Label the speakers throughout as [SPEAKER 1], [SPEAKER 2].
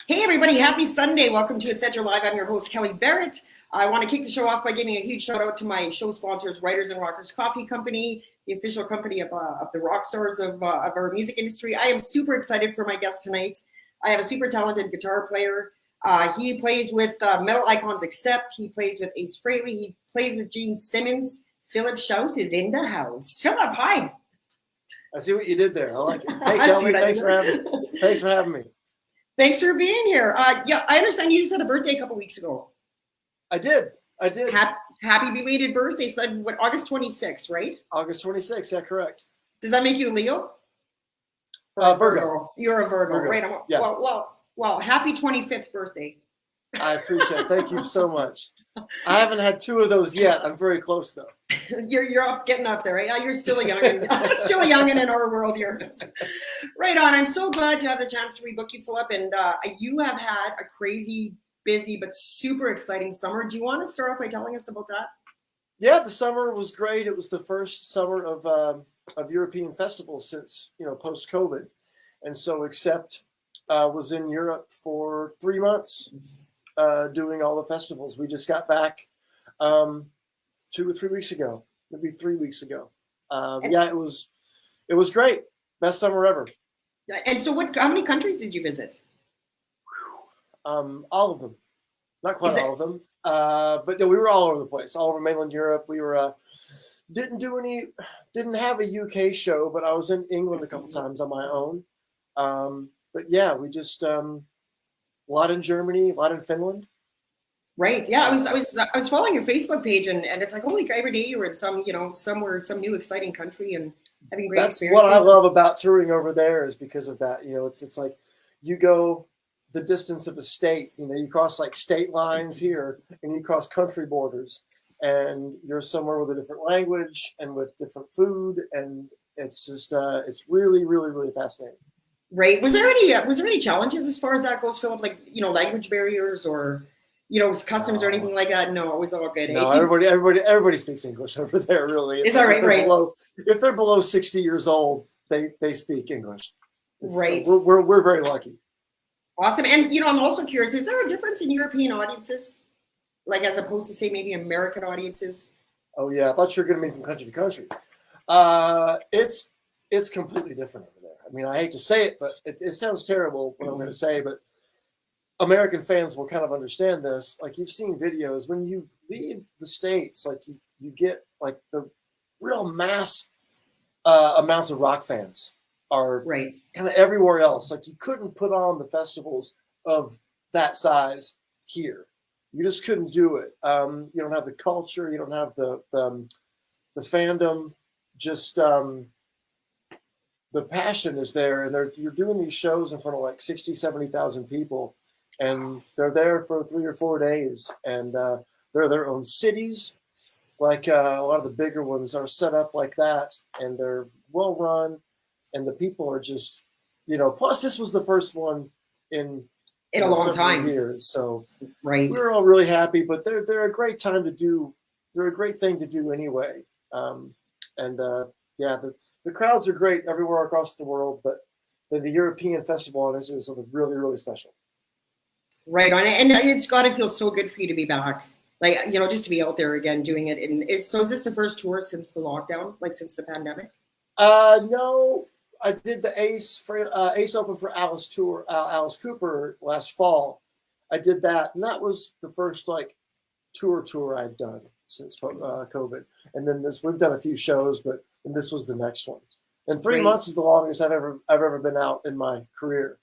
[SPEAKER 1] Hey everybody, happy Sunday. Welcome to Etcetera Live. I'm your host, Kelly Barrett. I want to kick the show off by giving a huge shout out to my show sponsors, Writers and Rockers Coffee Company, the official company of the rock stars of our music industry. I am super excited for my guest tonight. I have a super talented guitar player. He plays with metal icons Accept. He plays with Ace Frehley. He plays with Gene Simmons. Philip Shouse is in the house. Philip, hi.
[SPEAKER 2] I see what you did there. I like it. Hey, Kelly, thanks for having me.
[SPEAKER 1] Thanks for being here. Yeah, I understand you just had a birthday a couple weeks ago.
[SPEAKER 2] I did.
[SPEAKER 1] Happy belated birthday. So what, August 26th, right?
[SPEAKER 2] August 26th, yeah, correct.
[SPEAKER 1] Does that make you a Leo?
[SPEAKER 2] Virgo.
[SPEAKER 1] You're a Virgo, right?
[SPEAKER 2] Yeah.
[SPEAKER 1] Well, happy 25th birthday.
[SPEAKER 2] I appreciate it. Thank you so much. I haven't had two of those yet. I'm very close though.
[SPEAKER 1] You're getting up there, right? You're still a youngin in our world here. Right on. I'm so glad to have the chance to rebook you, Philip. And you have had a crazy, busy, but super exciting summer. Do you want to start off by telling us about that?
[SPEAKER 2] Yeah, the summer was great. It was the first summer of European festivals since post-COVID, and so Accept was in Europe for 3 months. Doing all the festivals. We just got back 2 or 3 weeks ago, maybe 3 weeks ago. Yeah, it was great. Best summer ever.
[SPEAKER 1] And so how many countries did you visit?
[SPEAKER 2] All of them. Not quite all of them. But no, we were all over the place, all over mainland Europe. We were didn't have a UK show, but I was in England a couple times on my own. But yeah, we just a lot in Germany, a lot in Finland.
[SPEAKER 1] Right. Yeah. I was following your Facebook page and it's like, holy cow, every day you were in some new exciting country and having great experiences.
[SPEAKER 2] What I love about touring over there is because of that. It's like you go the distance of a state, you cross like state lines here and you cross country borders and you're somewhere with a different language and with different food. And it's just, it's really, really, really fascinating.
[SPEAKER 1] Right. Was there any challenges as far as that goes, Philip? Like, language barriers or, customs or anything like that? No, it was all good.
[SPEAKER 2] No, everybody speaks English over there, really.
[SPEAKER 1] Is that right? Right.
[SPEAKER 2] If they're below 60 years old, they speak English.
[SPEAKER 1] Right.
[SPEAKER 2] We're very lucky.
[SPEAKER 1] Awesome. And, I'm also curious, is there a difference in European audiences? Like, as opposed to, say, maybe American audiences?
[SPEAKER 2] Oh, yeah. I thought you were going to mean from country to country. It's completely different over there. I mean, I hate to say it, but it sounds terrible what I'm going to say, but American fans will kind of understand this. Like, you've seen videos when you leave the States, like you get like the real mass amounts of rock fans are
[SPEAKER 1] right
[SPEAKER 2] kind of everywhere else. Like, you couldn't put on the festivals of that size here. You just couldn't do it. You don't have the culture. You don't have the fandom. Just the passion is there, and you're doing these shows in front of like 60, 70,000 people, and they're there for 3 or 4 days, and they're their own cities. Like a lot of the bigger ones are set up like that, and they're well run, and the people are just, plus this was the first one in
[SPEAKER 1] a long time
[SPEAKER 2] years, so
[SPEAKER 1] right.
[SPEAKER 2] We were all really happy, but they're a great time to do. They're a great thing to do anyway, yeah, the crowds are great everywhere across the world, but the European festival is something really, really special.
[SPEAKER 1] Right on, and it's got to feel so good for you to be back, like just to be out there again doing it. And is this the first tour since the lockdown, like since the pandemic?
[SPEAKER 2] No, I did the Ace Open for Alice Cooper last fall. I did that, and that was the first like tour I'd done since COVID. And then we've done a few shows, but this was the next one. And 3 months is the longest I've ever been out in my career.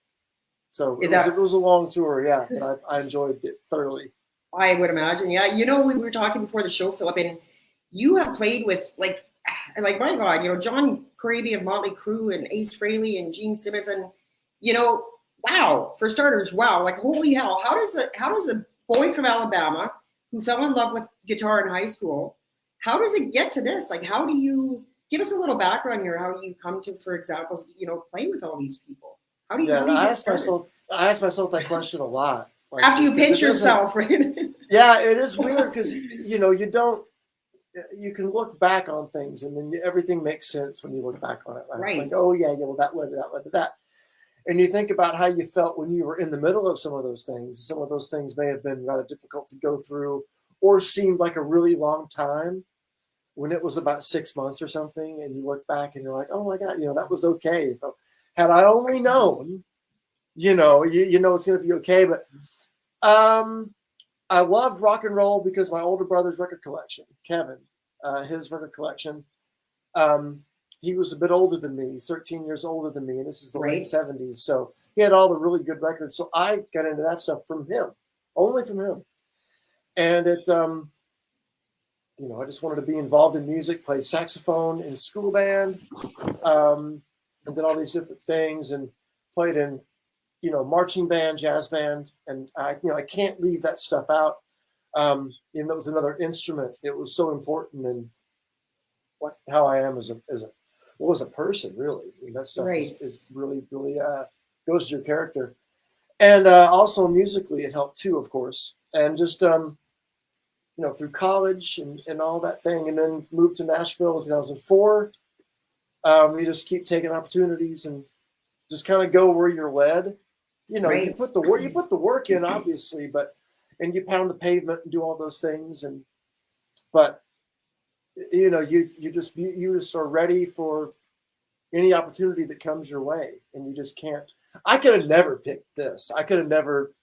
[SPEAKER 2] So it was a long tour, yeah, but I enjoyed it thoroughly.
[SPEAKER 1] I would imagine, yeah. We were talking before the show, Philip, and you have played with like my God, John Corabi of Motley Crue and Ace Frehley and Gene Simmons, and wow, for starters, wow, like holy hell, how does a boy from Alabama who fell in love with guitar in high school, how does it get to this? Like, how do you give us a little background here? How you come to, for example, play with all these people? How do you?
[SPEAKER 2] Yeah, I ask myself that question a lot.
[SPEAKER 1] Like, after you pinch yourself, right?
[SPEAKER 2] Yeah, it is weird because you can look back on things and then everything makes sense when you look back on it. Right? It's like, oh yeah, well that led to that. And you think about how you felt when you were in the middle of some of those things. Some of those things may have been rather difficult to go through or seemed like a really long time when it was about 6 months or something. And you look back and you're like, oh my God, that was okay. Had I only known, you know it's going to be okay. But I loved rock and roll because my older brother's record collection, Kevin, his record collection, he was a bit older than me. He's 13 years older than me, and this is the late 70s. So he had all the really good records. So I got into that stuff from him, only from him. And it, I just wanted to be involved in music, play saxophone in school band, and did all these different things, and played in, marching band, jazz band, and I can't leave that stuff out. Even though it was another instrument, it was so important in how I am as a person, really. I mean, that stuff is really, really goes to your character. And also musically, it helped too, of course. And just, through college and all that thing, and then moved to Nashville in 2004. You just keep taking opportunities and just kind of go where you're led. You put the work in, obviously, and you pound the pavement and do all those things. But you just are ready for any opportunity that comes your way, and you just can't. I could have never picked this. I could have never,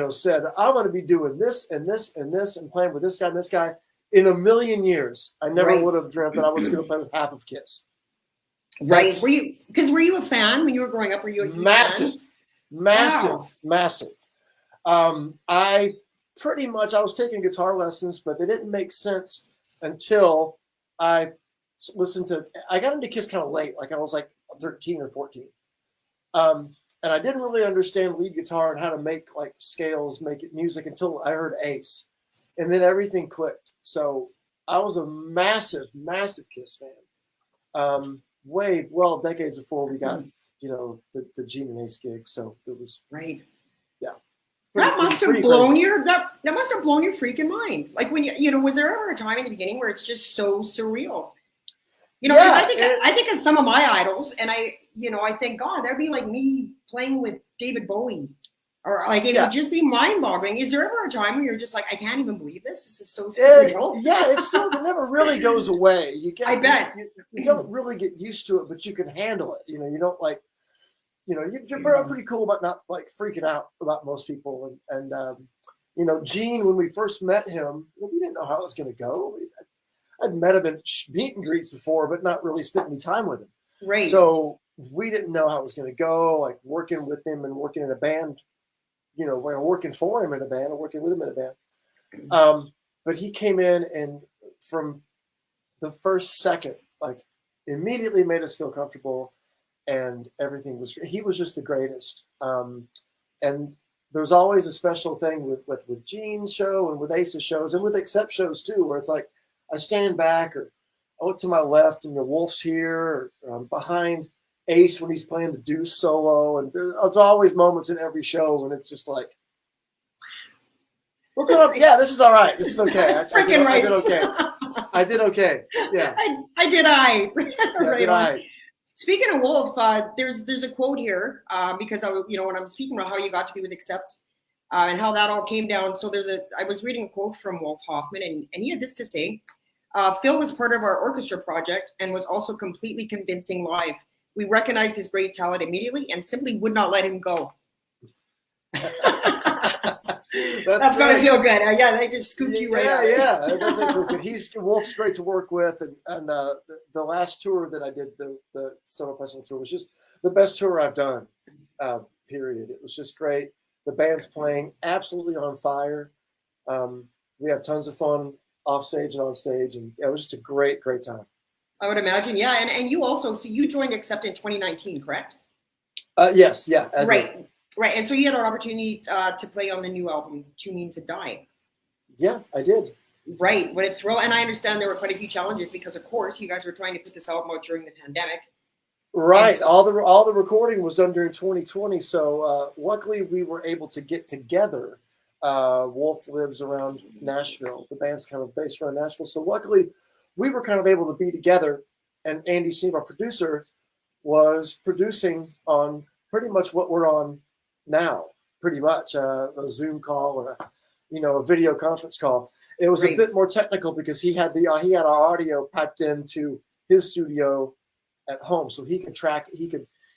[SPEAKER 2] said I'm going to be doing this and this and this and playing with this guy and this guy in a million years. I never would have dreamt that I was going to play with half of Kiss.
[SPEAKER 1] Right? Were you a fan when you were growing up? Were you a
[SPEAKER 2] massive?
[SPEAKER 1] Wow.
[SPEAKER 2] I was taking guitar lessons, but they didn't make sense until I got into Kiss kind of late. Like I was like 13 or 14. And I didn't really understand lead guitar and how to make like scales, make it music until I heard Ace. And then everything clicked. So I was a massive, massive Kiss fan. Decades before we got, the Gene and Ace gig. So it was yeah.
[SPEAKER 1] That must have blown your freaking mind. Like when was there ever a time in the beginning where it's just so surreal? I think of some of my idols, and I think, God, that'd be like me playing with David Bowie, or like it would just be mind-boggling. Is there ever a time where you're just like, I can't even believe this? This is so surreal.
[SPEAKER 2] It never really goes away.
[SPEAKER 1] I bet
[SPEAKER 2] you don't really get used to it, but you can handle it. You don't like. You're pretty cool about not like freaking out about most people. And Gene, when we first met him, we didn't know how it was going to go. I'd met him in meet and greets before, but not really spent any time with him.
[SPEAKER 1] Right.
[SPEAKER 2] So we didn't know how it was going to go, like working with him and working in a band, we're working for him in a band or working with him in a band. But he came in and from the first second, like immediately made us feel comfortable. And everything was great. He was just the greatest. And there's always a special thing with Gene's show and with Ace's shows and with Accept shows too, where it's like I stand back or I look to my left and the Wolf's here, or I'm behind Ace when he's playing the Deuce solo. And there's always moments in every show when it's just like, we're going, this is all right. This is okay. I did okay. I did okay. Yeah.
[SPEAKER 1] I did.
[SPEAKER 2] Right.
[SPEAKER 1] Speaking of Wolf, there's a quote here because when I'm speaking about how you got to be with Accept and how that all came down. So I was reading a quote from Wolf Hoffman, and he had this to say: Phil was part of our orchestra project and was also completely convincing live. We recognized his great talent immediately and simply would not let him go. That's going to feel good. They just scooped you right out.
[SPEAKER 2] Yeah, it does feel good. Wolf's great to work with, and the last tour that I did, the Summer Festival tour, was just the best tour I've done. Period. It was just great. The band's playing absolutely on fire. We have tons of fun off stage and on stage, and it was just a great, great time.
[SPEAKER 1] I would imagine, yeah. And you also, so you joined Accept in 2019, correct?
[SPEAKER 2] Yes, yeah.
[SPEAKER 1] Right, and so you had an opportunity to play on the new album, Too Mean to Die.
[SPEAKER 2] Yeah, I did.
[SPEAKER 1] Right, what a thrill. And I understand there were quite a few challenges because, of course, you guys were trying to put this album out during the pandemic.
[SPEAKER 2] Right, all the recording was done during 2020, so luckily we were able to get together. Wolf lives around Nashville. The band's kind of based around Nashville, so luckily we were kind of able to be together, and Andy Sneap, our producer, was producing on pretty much what we're on now, pretty much a Zoom call or a video conference call. It was a bit more technical because he had our audio piped into his studio at home, so he could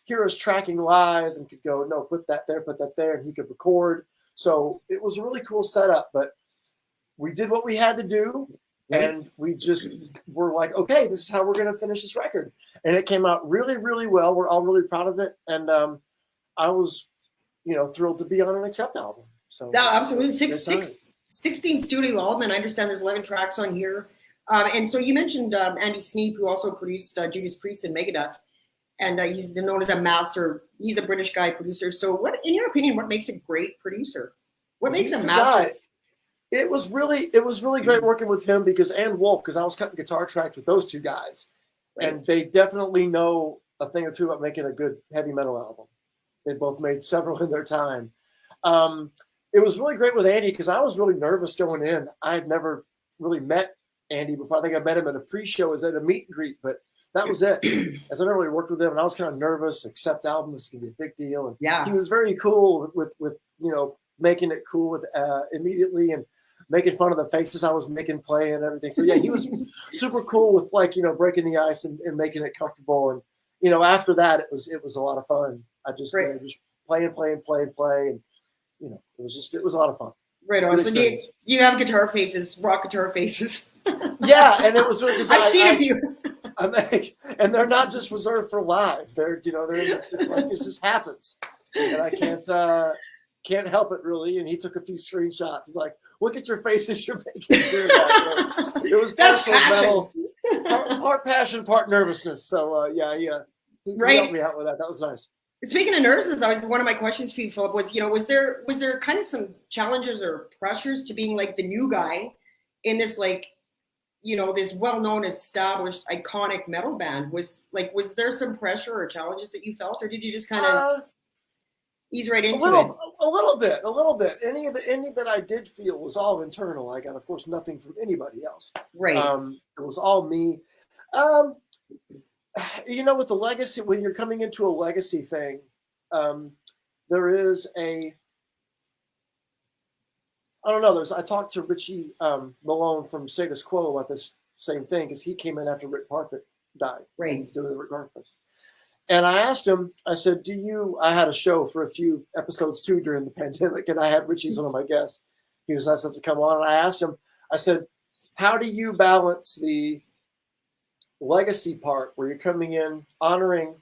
[SPEAKER 2] hear us tracking live and could go, no, put that there, and he could record. So it was a really cool setup, but we did what we had to do, and we just were like, okay, this is how we're going to finish this record. And it came out really, really well. We're all really proud of it. And I was, thrilled to be on an Accept album. So
[SPEAKER 1] yeah, absolutely. 16 studio album, and I understand there's 11 tracks on here. And so you mentioned Andy Sneap, who also produced Judas Priest and Megadeth. And he's known as a master. He's a British guy producer. So what, in your opinion, what makes a great producer? What makes a master?
[SPEAKER 2] It was really great working with him and Wolf, because I was cutting guitar tracks with those two guys. And they definitely know a thing or two about making a good heavy metal album. They both made several in their time. It was really great with Andy because I was really nervous going in. I had never really met Andy before. I think I met him at a pre-show, at a meet and greet, but that was it. As I never really worked with him, and I was kind of nervous. Accept album, this is gonna be a big deal, and he was very cool with making it cool with immediately and making fun of the faces I was making play and everything. So yeah, he was super cool with breaking the ice and making it comfortable. And after that, it was a lot of fun. I just just play, and it was a lot of fun.
[SPEAKER 1] Right on. So you have guitar faces, rock guitar faces.
[SPEAKER 2] Yeah, and it was really because
[SPEAKER 1] I've seen a few.
[SPEAKER 2] And they're not just reserved for live. It's like it just happens, and I can't help it really. And he took a few screenshots. He's like, "Look at your faces, you're making sure that." So it was metal, part passion, part nervousness. So he helped me out with that. That was nice.
[SPEAKER 1] Speaking of nervousness, one of my questions for you, Philip, was was there kind of some challenges or pressures to being like the new guy in this this well-known, established, iconic metal band? Was there some pressure or challenges that you felt, or did you just kind of ease right into it?
[SPEAKER 2] A little bit. Any that I did feel was all internal. I got, of course, nothing from anybody else.
[SPEAKER 1] Right.
[SPEAKER 2] It was all me. With the legacy, when you're coming into a legacy thing, there is I don't know. I talked to Richie Malone from Status Quo about this same thing because he came in after Rick Parfitt died.
[SPEAKER 1] Right.
[SPEAKER 2] Doing the Rick Parfitt. And I asked him, I said, I had a show for a few episodes too during the pandemic, and I had Richie as one of my guests. He was nice enough to come on. And I asked him, I said, how do you balance the legacy part where you're coming in honoring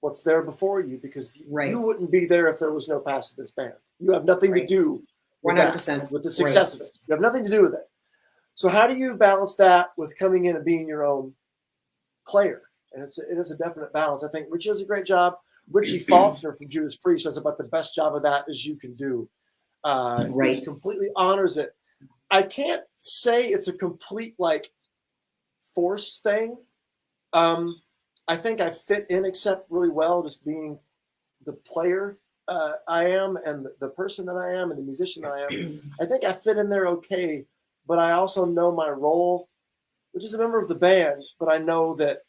[SPEAKER 2] what's there before you? Because you wouldn't be there if there was no past of this band. You have nothing to do
[SPEAKER 1] 100%
[SPEAKER 2] with the success of it. You have nothing to do with it. So how do you balance that with coming in and being your own player? And it is a definite balance. I think Richie does a great job. Richie Faulkner from Judas Priest does about the best job of that as you can do. Just completely honors it. I can't say it's a complete forced thing. I think I fit in Accept really well, just being the player I am and the person that I am and the musician that I am. I think I fit in there okay, but I also know my role, which is a member of the band, but I know that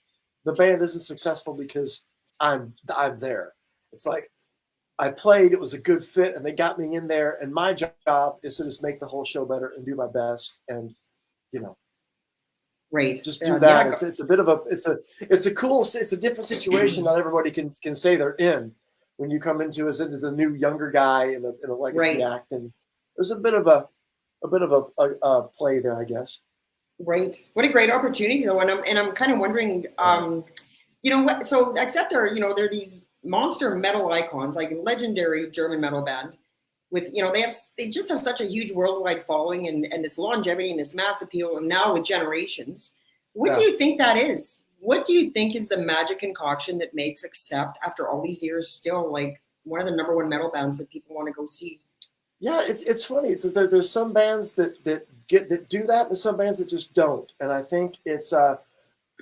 [SPEAKER 2] the band isn't successful because I'm there. It's like I played, it was a good fit, and they got me in there, and my job is to just make the whole show better and do my best and just do that. Yeah. It's a bit of it's a different situation. Not everybody can say they're in when you come into as a new younger guy in a legacy act, and there's a bit of a play there, I guess.
[SPEAKER 1] Right. What a great opportunity though, and I'm kind of wondering, so Etcetera, they're these monster metal icons, like a legendary German metal band. With they just have such a huge worldwide following and this longevity and this mass appeal, and now with generations. What do you think that is? What do you think is the magic concoction that makes Accept, after all these years, still one of the number one metal bands that people want to go see?
[SPEAKER 2] Yeah, it's funny. There's some bands that do that, and some bands that just don't. And I think it's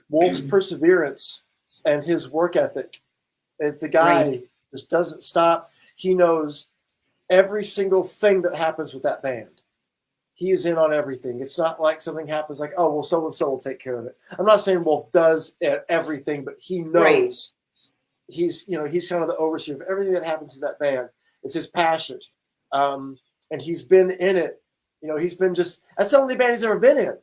[SPEAKER 2] Wolf's perseverance and his work ethic. The guy just doesn't stop. He knows every single thing that happens with that band. He is in on everything. It's not like something happens like, oh, well, so-and-so will take care of it. I'm not saying Wolf does everything, but he knows he's kind of the overseer of everything that happens in that band. It's his passion, and he's been in it. He's been that's the only band he's ever been in.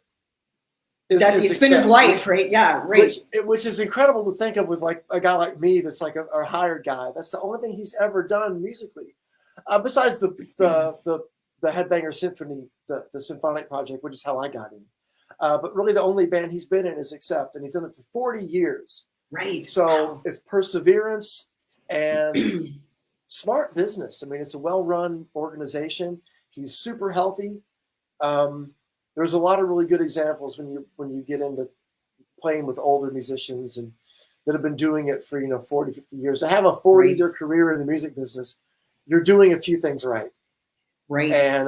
[SPEAKER 1] It's been his life, right? Yeah, right.
[SPEAKER 2] Which is incredible to think of with like a guy like me that's like a hired guy. That's the only thing he's ever done musically, besides the Headbanger Symphony, the symphonic project, which is how I got in. But really, the only band he's been in is Accept, and he's done it for 40 years.
[SPEAKER 1] Right.
[SPEAKER 2] So It's perseverance and smart business. I mean, it's a well-run organization. He's super healthy. There's a lot of really good examples when you get into playing with older musicians and that have been doing it for 40, 50 years. To have a 40-year career in the music business, you're doing a few things right.
[SPEAKER 1] Right.
[SPEAKER 2] And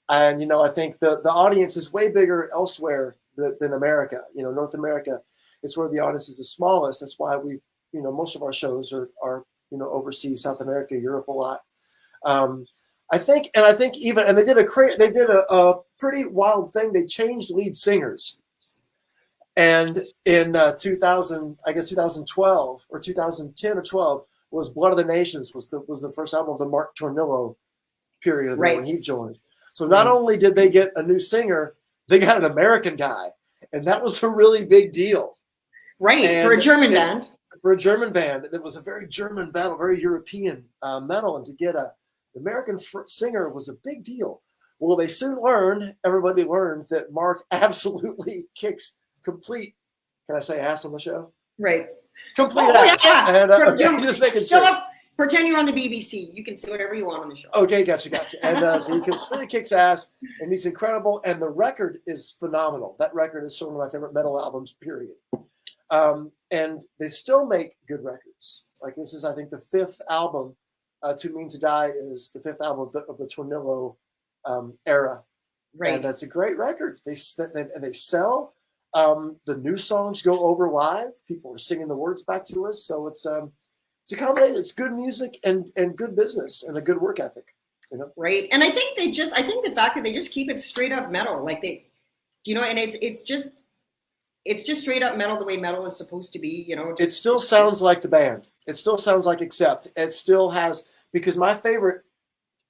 [SPEAKER 2] I think the audience is way bigger elsewhere than America. North America, it's where the audience is the smallest. That's why we, most of our shows are overseas, South America, Europe a lot. I think even they did a pretty wild thing. They changed lead singers, and in 2012 or 2010 or 12 was Blood of the Nations was the first album of the Mark Tornillo period of when he joined. So not only did they get a new singer, they got an American guy, and that was a really big deal.
[SPEAKER 1] Right, for a German band.
[SPEAKER 2] For a German band, it was a very German metal, very European metal, and to get an American singer was a big deal. Well, they soon everybody learned that Mark absolutely kicks complete, can I say ass on the show?
[SPEAKER 1] Right.
[SPEAKER 2] Complete ass.
[SPEAKER 1] Yeah.
[SPEAKER 2] And just making sure.
[SPEAKER 1] Pretend you're on the BBC. You can say whatever you want on the show.
[SPEAKER 2] Okay, gotcha. And so he really kicks ass, and he's incredible. And the record is phenomenal. That record is one of my favorite metal albums, period. And they still make good records. Like this is, I think, the fifth album. Too Mean to Die is the fifth album of the Tornillo era.
[SPEAKER 1] Right.
[SPEAKER 2] And that's a great record. They sell. The new songs go over live. People are singing the words back to us. So it's a combination. It's good music and good business and a good work ethic.
[SPEAKER 1] Right. And I think the fact that they just keep it straight up metal, like and it's just straight up metal the way metal is supposed to be.
[SPEAKER 2] It still sounds like the band. It still sounds like Accept. It still has, because my favorite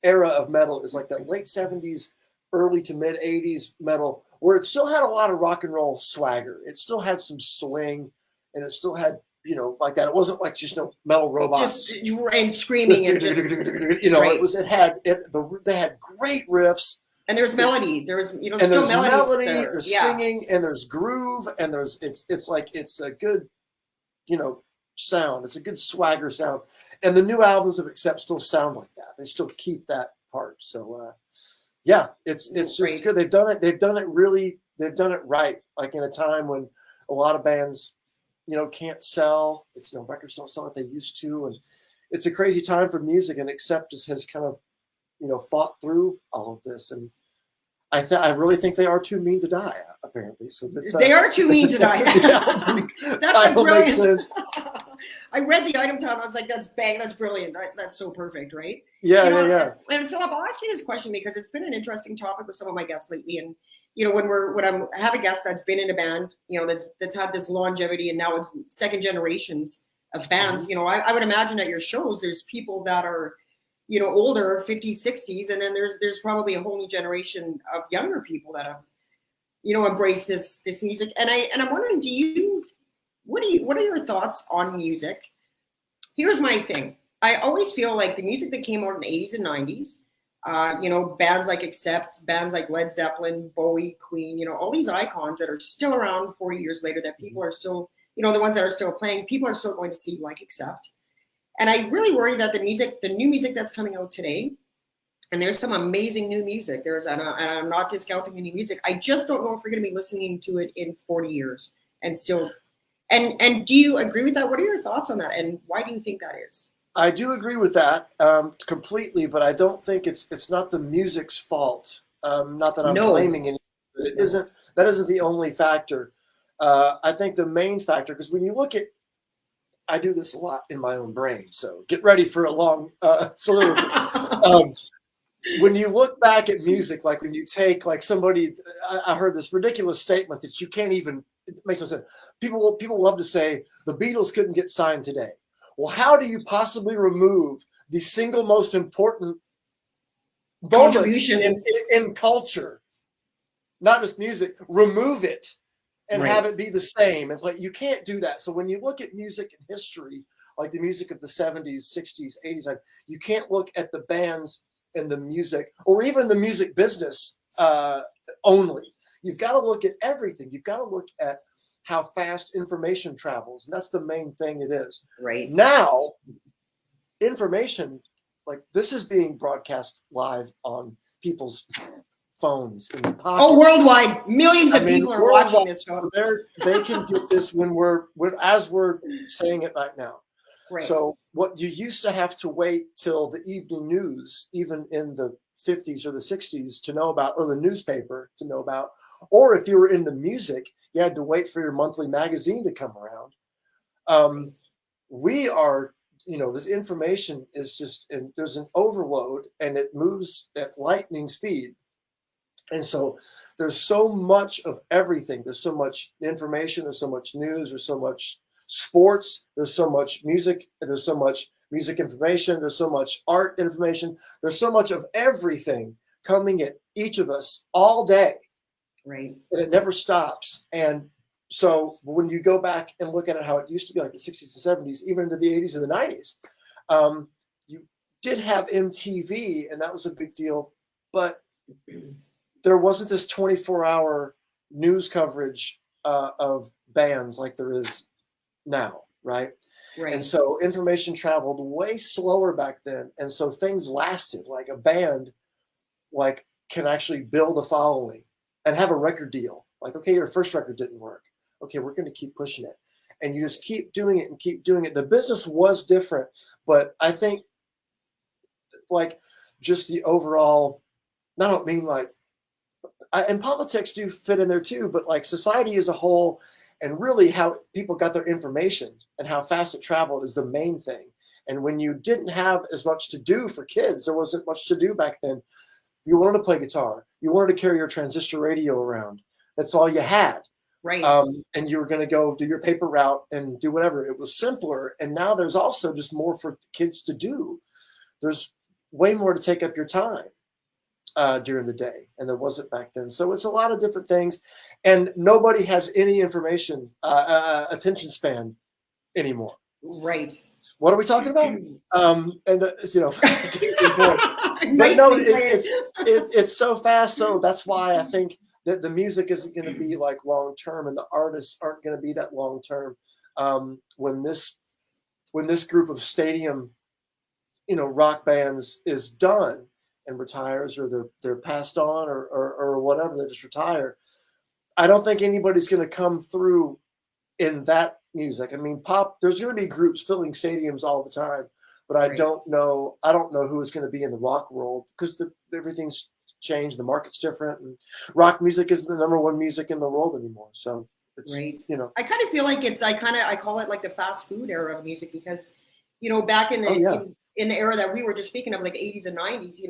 [SPEAKER 2] era of metal is like that late 70s, early to mid 80s metal, where it still had a lot of rock and roll swagger. It still had some swing, and it still had, like that. It wasn't like just metal robots
[SPEAKER 1] and screaming and just,
[SPEAKER 2] they had great riffs.
[SPEAKER 1] And there's melody. There's
[SPEAKER 2] and there's melody. There's singing, and there's groove, and it's a good, sound. It's a good swagger sound, and the new albums of Accept still sound like that. They still keep that part. So, it's just good. They've done it. They've done it really. They've done it right. Like in a time when a lot of bands, can't sell. Records don't sell what they used to, and it's a crazy time for music. And Accept has kind of, fought through all of this, and I really think they are too mean to die. Apparently, so
[SPEAKER 1] they are too mean to die. That's
[SPEAKER 2] makes sense.
[SPEAKER 1] I read the item time. I was like, "That's bang! That's brilliant! That's so perfect, right?"
[SPEAKER 2] Yeah.
[SPEAKER 1] And Philip, I'll ask you this question because it's been an interesting topic with some of my guests lately. And when I have a guest that's been in a band, that's had this longevity, and now it's second generations of fans. Mm-hmm. I would imagine at your shows, there's people that are, older, 50s, 60s, and then there's probably a whole new generation of younger people that have, embraced this music. And I'm wondering, what are your thoughts on music? Here's my thing. I always feel like the music that came out in the 80s and 90s, bands like Accept, bands like Led Zeppelin, Bowie, Queen, all these icons that are still around 40 years later that people are still, the ones that are still playing, people are still going to see like Accept. And I really worry that the new music that's coming out today, and there's some amazing new music. And I'm not discounting the new music. I just don't know if we're going to be listening to it in 40 years and still. And do you agree with that? What are your thoughts on that? And why do you think that is?
[SPEAKER 2] I do agree with that completely, but I don't think it's not the music's fault. Not that I'm blaming anything. It isn't. That isn't the only factor. I think the main factor, because when you look at, I do this a lot in my own brain, so get ready for a long soliloquy. When you look back at music, like when you take like somebody, I heard this ridiculous statement that you can't even, it makes no sense. People love to say the Beatles couldn't get signed today. Well, how do you possibly remove the single most important
[SPEAKER 1] Contribution
[SPEAKER 2] in culture, not just music, remove it and
[SPEAKER 1] Right.
[SPEAKER 2] have it be the same? And like, you can't do that. So when you look at music and history, like the music of the 70s, 60s, 80s, you can't look at the bands and the music, or even the music business only. You've got to look at everything. You've got to look at how fast information travels. And that's the main thing it is.
[SPEAKER 1] Right.
[SPEAKER 2] Now, information, like this is being broadcast live on people's phones in the pockets.
[SPEAKER 1] Oh, worldwide, millions of people are watching this show.
[SPEAKER 2] They can get this as we're saying it right now.
[SPEAKER 1] Right.
[SPEAKER 2] So what you used to have to wait till the evening news, even in the 50s or the 60s, to know about, or the newspaper to know about, or if you were into music, you had to wait for your monthly magazine to come around. We are, this information is just, and there's an overload, and it moves at lightning speed. And so there's so much of everything. There's so much information. There's so much news. There's so much sports. There's so much music. There's so much music information. There's so much art information. There's so much of everything coming at each of us all day.
[SPEAKER 1] Right.
[SPEAKER 2] And it never stops. And so when you go back and look at it, how it used to be like the 60s and 70s, even into the 80s and the 90s, you did have MTV, and that was a big deal. But there wasn't this 24-hour news coverage of bands like there is now, right?
[SPEAKER 1] Right.
[SPEAKER 2] And so information traveled way slower back then. And so things lasted. Like a band can actually build a following and have a record deal. Like, okay, your first record didn't work. Okay, we're going to keep pushing it. And you just keep doing it and keep doing it. The business was different, but I think just the overall, I don't mean and politics do fit in there too, but society as a whole, and really how people got their information and how fast it traveled is the main thing. And when you didn't have as much to do for kids, there wasn't much to do back then. You wanted to play guitar. You wanted to carry your transistor radio around. That's all you had.
[SPEAKER 1] Right.
[SPEAKER 2] And you were going to go do your paper route and do whatever. It was simpler. And now there's also just more for kids to do. There's way more to take up your time during the day, and there wasn't back then. So it's a lot of different things, and nobody has any information attention span anymore.
[SPEAKER 1] Right.
[SPEAKER 2] What are we talking about? It's important. But no, it's so fast. So that's why I think that the music isn't going to be long term, and the artists aren't going to be that long term. When this group of stadium, rock bands is done and retires, or they're passed on, or whatever, they just retire, I don't think anybody's going to come through in that music. I mean, pop, there's going to be groups filling stadiums all the time, but I don't know who is going to be in the rock world, because everything's changed. The market's different, and rock music is the number one music in the world anymore. So it's,
[SPEAKER 1] I kind of feel like I call it like the fast food era of music, because, back in the, in the era that we were just speaking of, like 80s and 90s,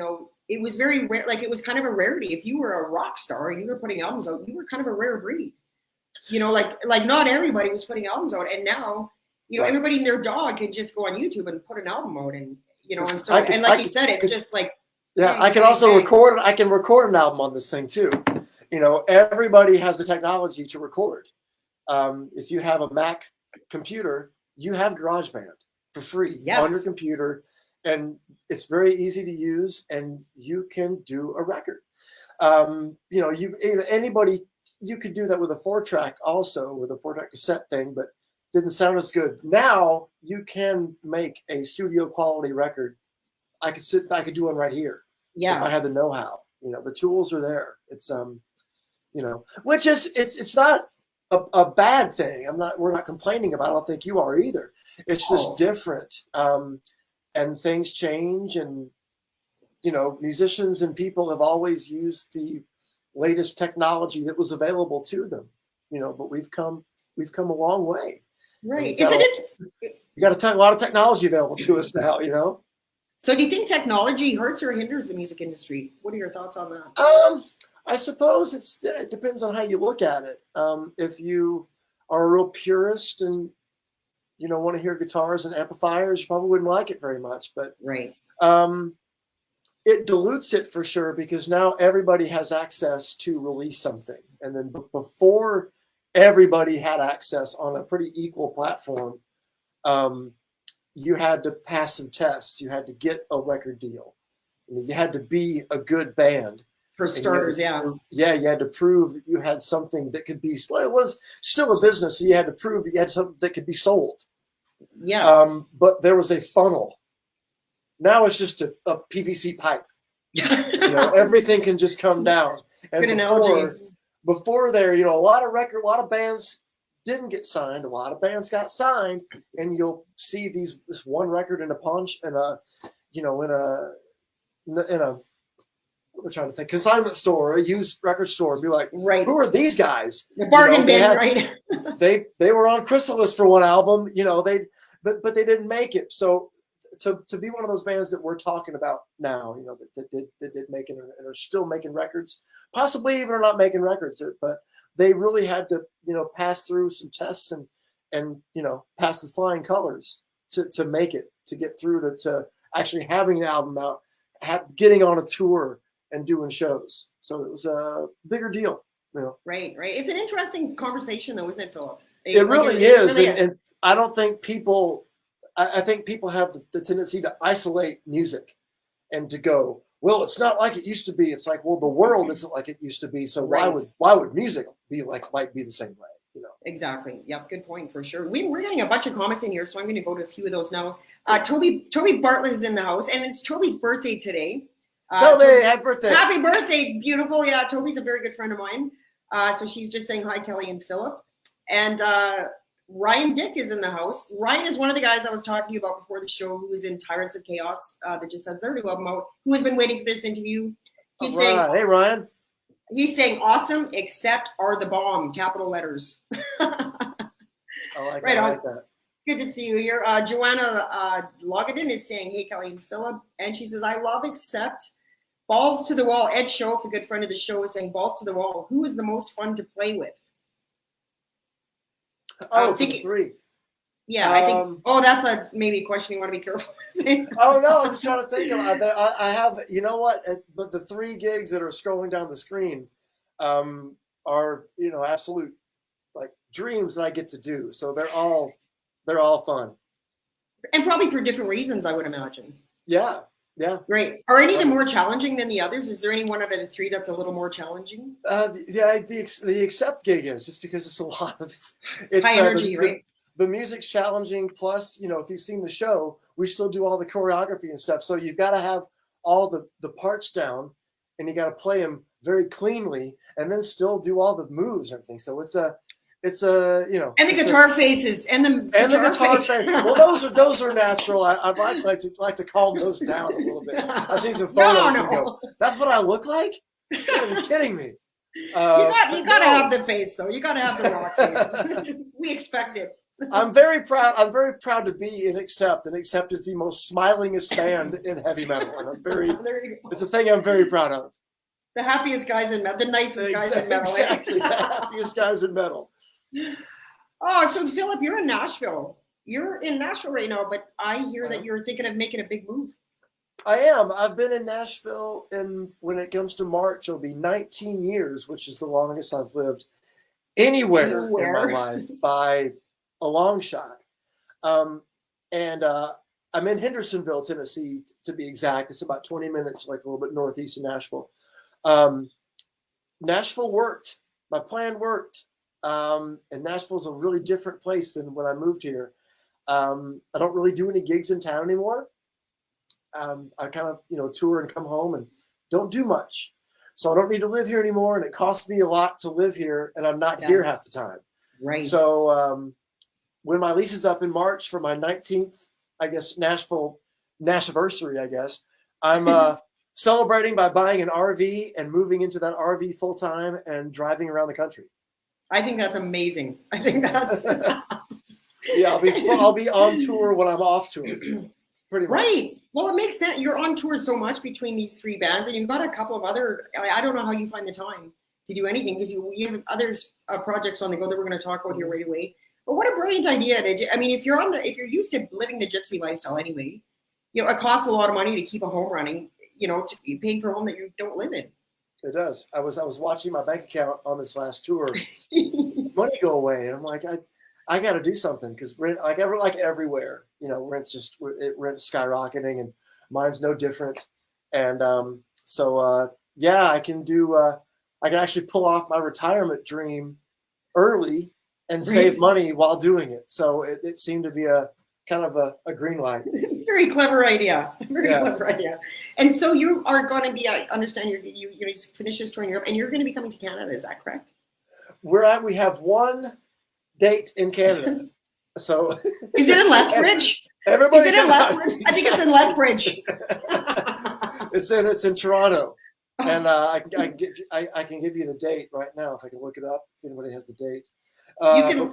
[SPEAKER 1] it was very rare. It was kind of a rarity. If you were a rock star and you were putting albums out, you were kind of a rare breed. Not everybody was putting albums out. And now, everybody and their dog can just go on YouTube and put an album out. And, and so, you said, it's just
[SPEAKER 2] I can also record. I can record an album on this thing too. Everybody has the technology to record. If you have a Mac computer, you have GarageBand for free on your computer, and it's very easy to use, and you can do a record. Anybody, you could do that with a 4-track also, with a 4-track cassette thing, but didn't sound as good. Now you can make a studio quality record. I could do one right here.
[SPEAKER 1] Yeah.
[SPEAKER 2] If I had the know-how, the tools are there. It's, which is, it's not a bad thing. We're not complaining about it. I don't think you are either. It's just different. And things change, and, musicians and people have always used the latest technology that was available to them, but we've come a long way.
[SPEAKER 1] Right.
[SPEAKER 2] You got a lot of technology available to us now,
[SPEAKER 1] So do you think technology hurts or hinders the music industry? What are your thoughts on that?
[SPEAKER 2] I suppose it depends on how you look at it. If you are a real purist and want to hear guitars and amplifiers, you probably wouldn't like it very much. But
[SPEAKER 1] Right.
[SPEAKER 2] It dilutes it for sure, because now everybody has access to release something. And then before everybody had access on a pretty equal platform, you had to pass some tests. You had to get a record deal. You had to be a good band.
[SPEAKER 1] For starters,
[SPEAKER 2] you had to prove that you had something that could be, well, it was still a business, so you had to prove that you had something that could be sold.
[SPEAKER 1] Yeah.
[SPEAKER 2] But there was a funnel. Now it's just a PVC pipe. Everything can just come down. And
[SPEAKER 1] good analogy.
[SPEAKER 2] Before there, a lot of bands didn't get signed. A lot of bands got signed, and you'll see this one record in a punch and I'm trying to think, consignment store, a used record store, be like,
[SPEAKER 1] right,
[SPEAKER 2] who are these guys?
[SPEAKER 1] The bargain bin, right?
[SPEAKER 2] they were on Chrysalis for one album, but they didn't make it. So to be one of those bands that we're talking about now, that did make it and are still making records, possibly even are not making records, but they really had to, pass through some tests and pass the flying colors to make it, to get through to actually having an album out, getting on a tour and doing shows. So it was a bigger deal.
[SPEAKER 1] Right. It's an interesting conversation, though, isn't it, Philip?
[SPEAKER 2] It really is. And I don't think people. I think people have the tendency to isolate music and to go, well, it's not like it used to be. It's like, well, the world isn't like it used to be. So why would music be the same way?
[SPEAKER 1] Exactly. Yep. Good point, for sure. We're getting a bunch of comments in here, so I'm going to go to a few of those now. Toby Bartlett is in the house, and it's Toby's birthday today.
[SPEAKER 2] Toby, happy birthday!
[SPEAKER 1] Happy birthday, beautiful. Yeah, Toby's a very good friend of mine. So she's just saying hi, Kelly and Philip. And Ryan Dick is in the house. Ryan is one of the guys I was talking to you about before the show, who was in Tyrants of Chaos, that just has their new album out, who has been waiting for this interview. He's saying,
[SPEAKER 2] hey, Ryan.
[SPEAKER 1] He's saying, awesome, except are the bomb, capital letters.
[SPEAKER 2] I like that.
[SPEAKER 1] Good to see you here. Joanna Logadin is saying, hey, Kelly and Philip. And she says, I love except balls to the wall. Ed Schoaf, a good friend of the show, is saying, balls to the wall. Who is the most fun to play with?
[SPEAKER 2] Oh, for the three.
[SPEAKER 1] Yeah, I think. That's a maybe a question you want to be careful.
[SPEAKER 2] Oh no, I'm just trying to think about that. I have, but the 3 gigs that are scrolling down the screen, are absolute like dreams that I get to do. So they're all fun, and
[SPEAKER 1] probably for different reasons, I would imagine.
[SPEAKER 2] Yeah.
[SPEAKER 1] Great. Are any of them more challenging than the others? Is there any one out of the 3 that's a little more challenging?
[SPEAKER 2] The Accept gig is just because it's a lot of it's
[SPEAKER 1] high energy, right?
[SPEAKER 2] The music's challenging. Plus, if you've seen the show, we still do all the choreography and stuff. So you've got to have all the parts down, and you got to play them very cleanly, and then still do all the moves and everything. So it's a
[SPEAKER 1] and the guitar faces and the guitar face.
[SPEAKER 2] Well, those are natural. I'd like to calm those down a little bit. I've seen some photos and go, that's what I look like? You gotta be kidding me.
[SPEAKER 1] You gotta have the face, though. You gotta have the rock face. We expect it.
[SPEAKER 2] I'm very proud to be in Accept, and Accept is the most smilingest band in heavy metal. And it's a thing I'm very proud of.
[SPEAKER 1] The happiest guys in metal, the nicest guys in metal.
[SPEAKER 2] Exactly, the happiest guys in metal.
[SPEAKER 1] Oh, so Philip, you're in Nashville. You're in Nashville right now, but I hear that you're thinking of making a big move.
[SPEAKER 2] I am. I've been in Nashville, and when it comes to March, it'll be 19 years, which is the longest I've lived anywhere in my life by a long shot. I'm in Hendersonville, Tennessee, to be exact. It's about 20 minutes, like a little bit northeast of Nashville. Nashville worked. My plan worked. And Nashville's a really different place than when I moved here. I don't really do any gigs in town anymore. I kind of, tour and come home and don't do much. So I don't need to live here anymore. And it costs me a lot to live here, and I'm not here half the time.
[SPEAKER 1] Right.
[SPEAKER 2] So when my lease is up in March for my 19th, I guess, Nashversary, I guess, I'm celebrating by buying an RV and moving into that RV full time and driving around the country.
[SPEAKER 1] I think that's amazing. I think that's
[SPEAKER 2] yeah. I'll be on tour when I'm off tour. Pretty much.
[SPEAKER 1] Right. Well, it makes sense. You're on tour so much between these 3 bands, and you've got a couple of other. I don't know how you find the time to do anything, because you have other projects on the go that we're going to talk about here right away. But what a brilliant idea! I mean, if you're used to living the gypsy lifestyle anyway, it costs a lot of money to keep a home running. To be paying for a home that you don't live in.
[SPEAKER 2] It does. I was watching my bank account on this last tour, money go away, and I'm like, I got to do something because rent, like everywhere, rent's skyrocketing, and mine's no different. And yeah, I can actually pull off my retirement dream early and save money while doing it. So it seemed to be a kind of a green light.
[SPEAKER 1] Very clever idea. Clever idea. And so you are going to be, I understand you just finished this tour in Europe and you're going to be coming to Canada. Is that correct?
[SPEAKER 2] We have one date in Canada. So
[SPEAKER 1] is it in Lethbridge?
[SPEAKER 2] Everybody.
[SPEAKER 1] Is it in Lethbridge? I think it's in Lethbridge.
[SPEAKER 2] It's in Toronto. And I can give you the date right now if I can look it up. If anybody has the date. But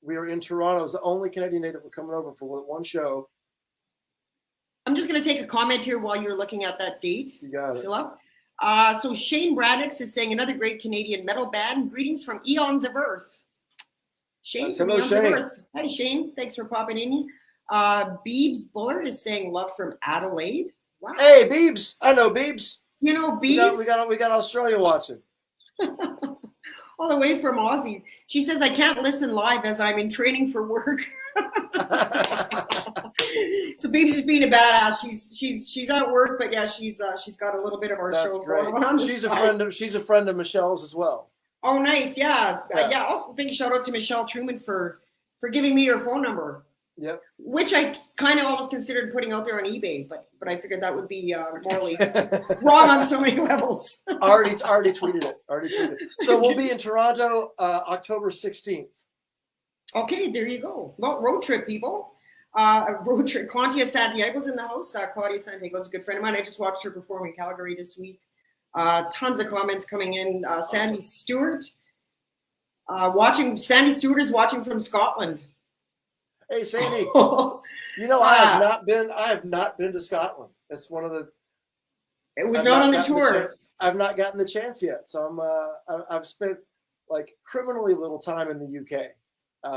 [SPEAKER 2] we are in Toronto. It's the only Canadian day that we're coming over for one show.
[SPEAKER 1] I'm just going to take a comment here while you're looking at that date.
[SPEAKER 2] You got it.
[SPEAKER 1] Philip. So Shane Braddox is saying another great Canadian metal band. Greetings from Eons of Earth. Shane from Eons of Earth. Hi, Shane. Thanks for popping in. Beebs Bullard is saying love from Adelaide. Wow.
[SPEAKER 2] Hey, Beebs. I know Beebs.
[SPEAKER 1] You know Beebs?
[SPEAKER 2] We got Australia watching.
[SPEAKER 1] All the way from Aussie. She says, I can't listen live as I'm in training for work. So Beebs is being a badass. She's at work, but yeah, she's got a little bit of our show going on.
[SPEAKER 2] She's a friend of Michelle's as well.
[SPEAKER 1] Oh, nice. Yeah. Yeah. Also, big shout out to Michelle Truman for giving me her phone number.
[SPEAKER 2] Yep.
[SPEAKER 1] Which I kind of almost considered putting out there on eBay, but I figured that would be morally wrong on so many levels.
[SPEAKER 2] already tweeted it. So we'll be in Toronto October 16th.
[SPEAKER 1] Okay, there you go. Well, road trip, people. Road trip. Claudia Santiago's in the house. Claudia Santiago's a good friend of mine. I just watched her perform in Calgary this week. Tons of comments coming in. Sandy Stewart. Sandy Stewart is watching from Scotland.
[SPEAKER 2] Hey, Sandy, I have not been to Scotland. That's one of the.
[SPEAKER 1] It was not on the tour.
[SPEAKER 2] I've not gotten the chance yet, so I've spent like criminally little time in the UK.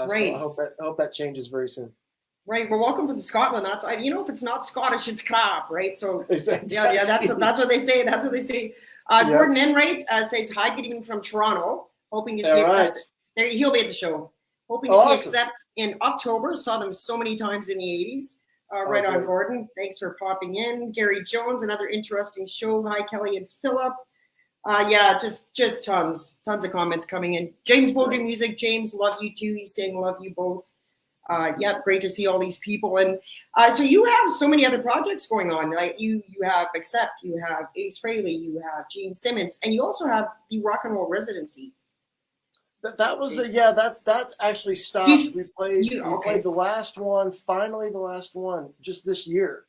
[SPEAKER 1] Right.
[SPEAKER 2] So I hope that changes very soon.
[SPEAKER 1] Right. Well, welcome to Scotland. That's if it's not Scottish, it's crap, right? So
[SPEAKER 2] exactly.
[SPEAKER 1] yeah. That's what they say. That's what they say. Gordon Enright says hi. Good evening from Toronto. Hoping to see Accept. There, he'll be at the show. Hoping to see Accept in October. Saw them so many times in the 80s. Right on, Gordon. Thanks for popping in. Gary Jones, another interesting show. Hi, Kelly and Philip. Just tons of comments coming in. James Bowdring Music. James, love you too. He's saying love you both. Great to see all these people. And so you have so many other projects going on. Like you have Accept, you have Ace Frehley, you have Gene Simmons, and you also have the Rock and Roll Residency. That actually stopped.
[SPEAKER 2] We played the last one, finally the last one, just this year.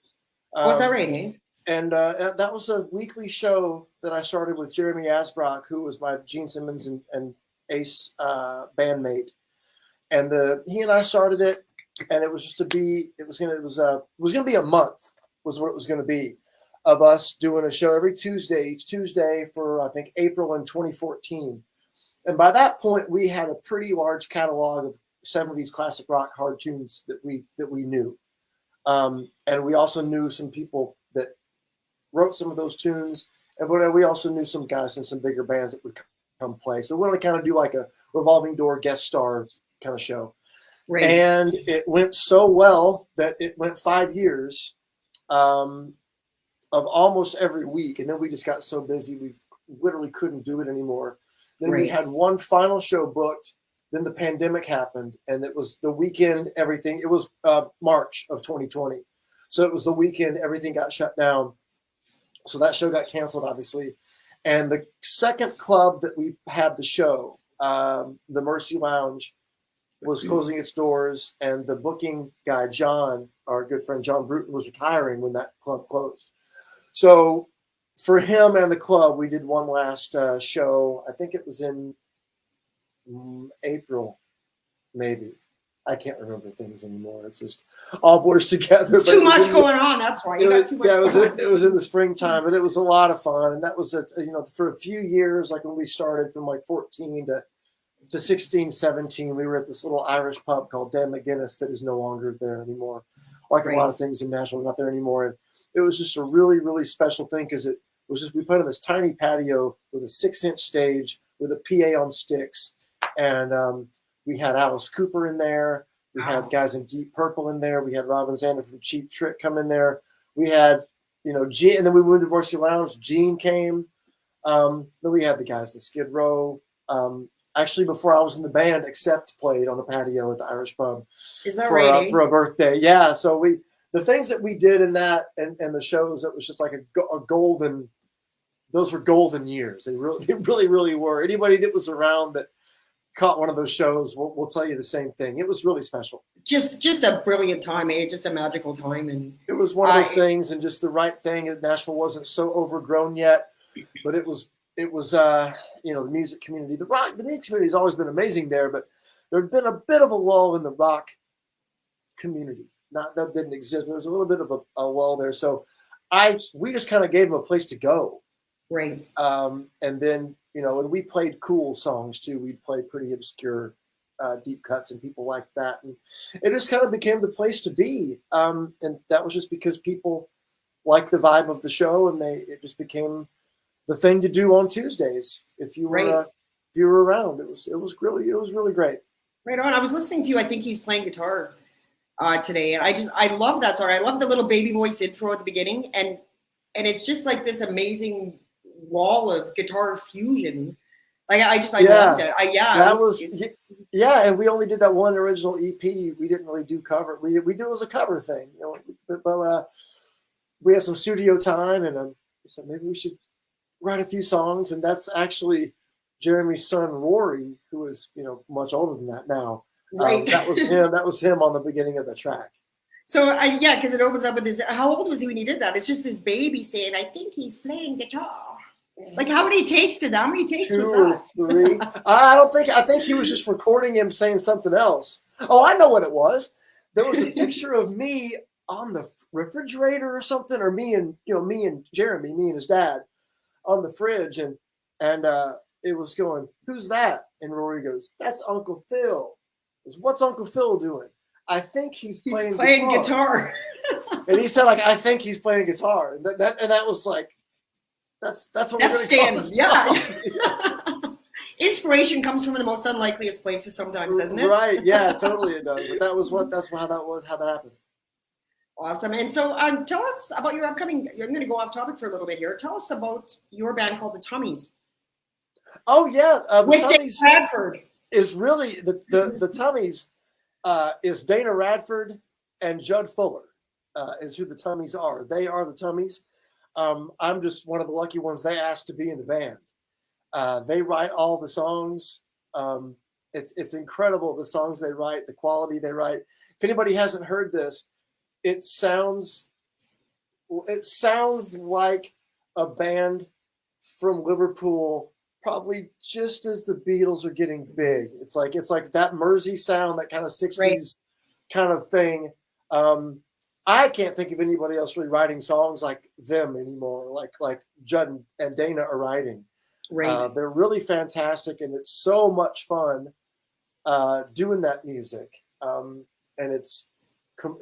[SPEAKER 1] Was that right, eh?
[SPEAKER 2] And that was a weekly show that I started with Jeremy Asbrock, who was my Gene Simmons and Ace bandmate. And he and I started it, and it was just it was gonna be a month was what it was gonna be of us doing a show every Tuesday, each Tuesday for I think April in 2014. And by that point, we had a pretty large catalog of 70s classic rock hard tunes that we knew, and we also knew some people that wrote some of those tunes, and we also knew some guys in some bigger bands that would come play. So we wanted to kind of do like a revolving door guest star kind of show. Right. And it went so well that it went 5 years of almost every week, and then we just got so busy we literally couldn't do it anymore. Then we had one final show booked. Then the pandemic happened, and it was the weekend. Everything. It was March of 2020, so it was the weekend. Everything got shut down, so that show got canceled, obviously. And the second club that we had the show, the Mercy Lounge, was closing its doors, and the booking guy, John, our good friend John Bruton, was retiring when that club closed. So for him and the club, we did one last show. I think it was in April, maybe. I can't remember things anymore. It's just all blurs together.
[SPEAKER 1] There's too much going on. That's why you got too much.
[SPEAKER 2] It was in the springtime, and it was a lot of fun. And that was for a few years, like when we started from like 14 to to 16, 17, we were at this little Irish pub called Dan McGuinness that is no longer there anymore. Like a lot of things in Nashville, not there anymore. And it was just a really, really special thing because it was just, we played on this tiny patio with a 6-inch stage with a PA on sticks. And we had Alice Cooper in there. We had guys in Deep Purple in there. We had Robin Zander from Cheap Trick come in there. We had, Gene, and then we went to Mercy Lounge. Gene came. Then we had the guys at Skid Row. Actually, before I was in the band, Accept played on the patio at the Irish pub.
[SPEAKER 1] Is that right?
[SPEAKER 2] For a birthday. Yeah. So the things that we did in that and the shows, it was just like a golden, those were golden years. They really, really were. Anybody that was around that caught one of those shows will tell you the same thing. It was really special. Just
[SPEAKER 1] a brilliant time, just a magical time. And
[SPEAKER 2] it was one of those things and just the right thing. Nashville wasn't so overgrown yet, but it was the music community, the music community has always been amazing there, but there had been a bit of a lull in the rock community. Not that didn't exist. There was a little bit of a lull there. So we just kind of gave them a place to go.
[SPEAKER 1] Right.
[SPEAKER 2] And then, and we played cool songs too. We'd play pretty obscure deep cuts and people liked that. And it just kind of became the place to be. And that was just because people liked the vibe of the show and it just became the thing to do on Tuesdays. If you were around, it was really great.
[SPEAKER 1] Right on. I was listening to you. I think he's playing guitar today. And I love that song. I love the little baby voice intro at the beginning. And it's just like this amazing wall of guitar fusion. Like I loved it. And we only did that one original EP. We didn't really do cover. We do it as a cover thing, but we had some studio time and we said maybe we should write a few songs. And that's actually Jeremy's son, Rory, who is, much older than that now. Right.
[SPEAKER 2] That was him on the beginning of the track.
[SPEAKER 1] So because it opens up with this. How old was he when he did that? It's just this baby saying, "I think he's playing guitar." Like how many takes was that?
[SPEAKER 2] 2 or 3. I think he was just recording him saying something else. Oh, I know what it was. There was a picture of me on the refrigerator or something, or me and Jeremy, me and his dad on the fridge, and it was going, "Who's that?" And Rory goes, "That's Uncle Phil." "What's Uncle Phil doing?" "I think he's playing
[SPEAKER 1] guitar."
[SPEAKER 2] And he said, "I think he's playing guitar." And that was like, that's what we're going to call this.
[SPEAKER 1] Yeah. Inspiration comes from the most unlikeliest places sometimes, doesn't it?
[SPEAKER 2] Right. Yeah, totally it does. But how that happened.
[SPEAKER 1] Awesome. And so tell us about your upcoming, I'm going to go off topic for a little bit here. Tell us about your band called the Tummies.
[SPEAKER 2] Oh yeah.
[SPEAKER 1] With Dana Radford.
[SPEAKER 2] Is really the Tummies is Dana Radford and Judd Fuller is who the Tummies are. They are the Tummies. I'm just one of the lucky ones they asked to be in the band. They write all the songs. It's incredible the songs they write, the quality they write. If anybody hasn't heard this, it sounds like a band from Liverpool, probably just as the Beatles are getting big. It's like that Mersey sound, that kind of 60s kind of thing. I can't think of anybody else really writing songs like them anymore, like Judd and Dana are writing.
[SPEAKER 1] Right.
[SPEAKER 2] They're really fantastic, and it's so much fun doing that music. And it's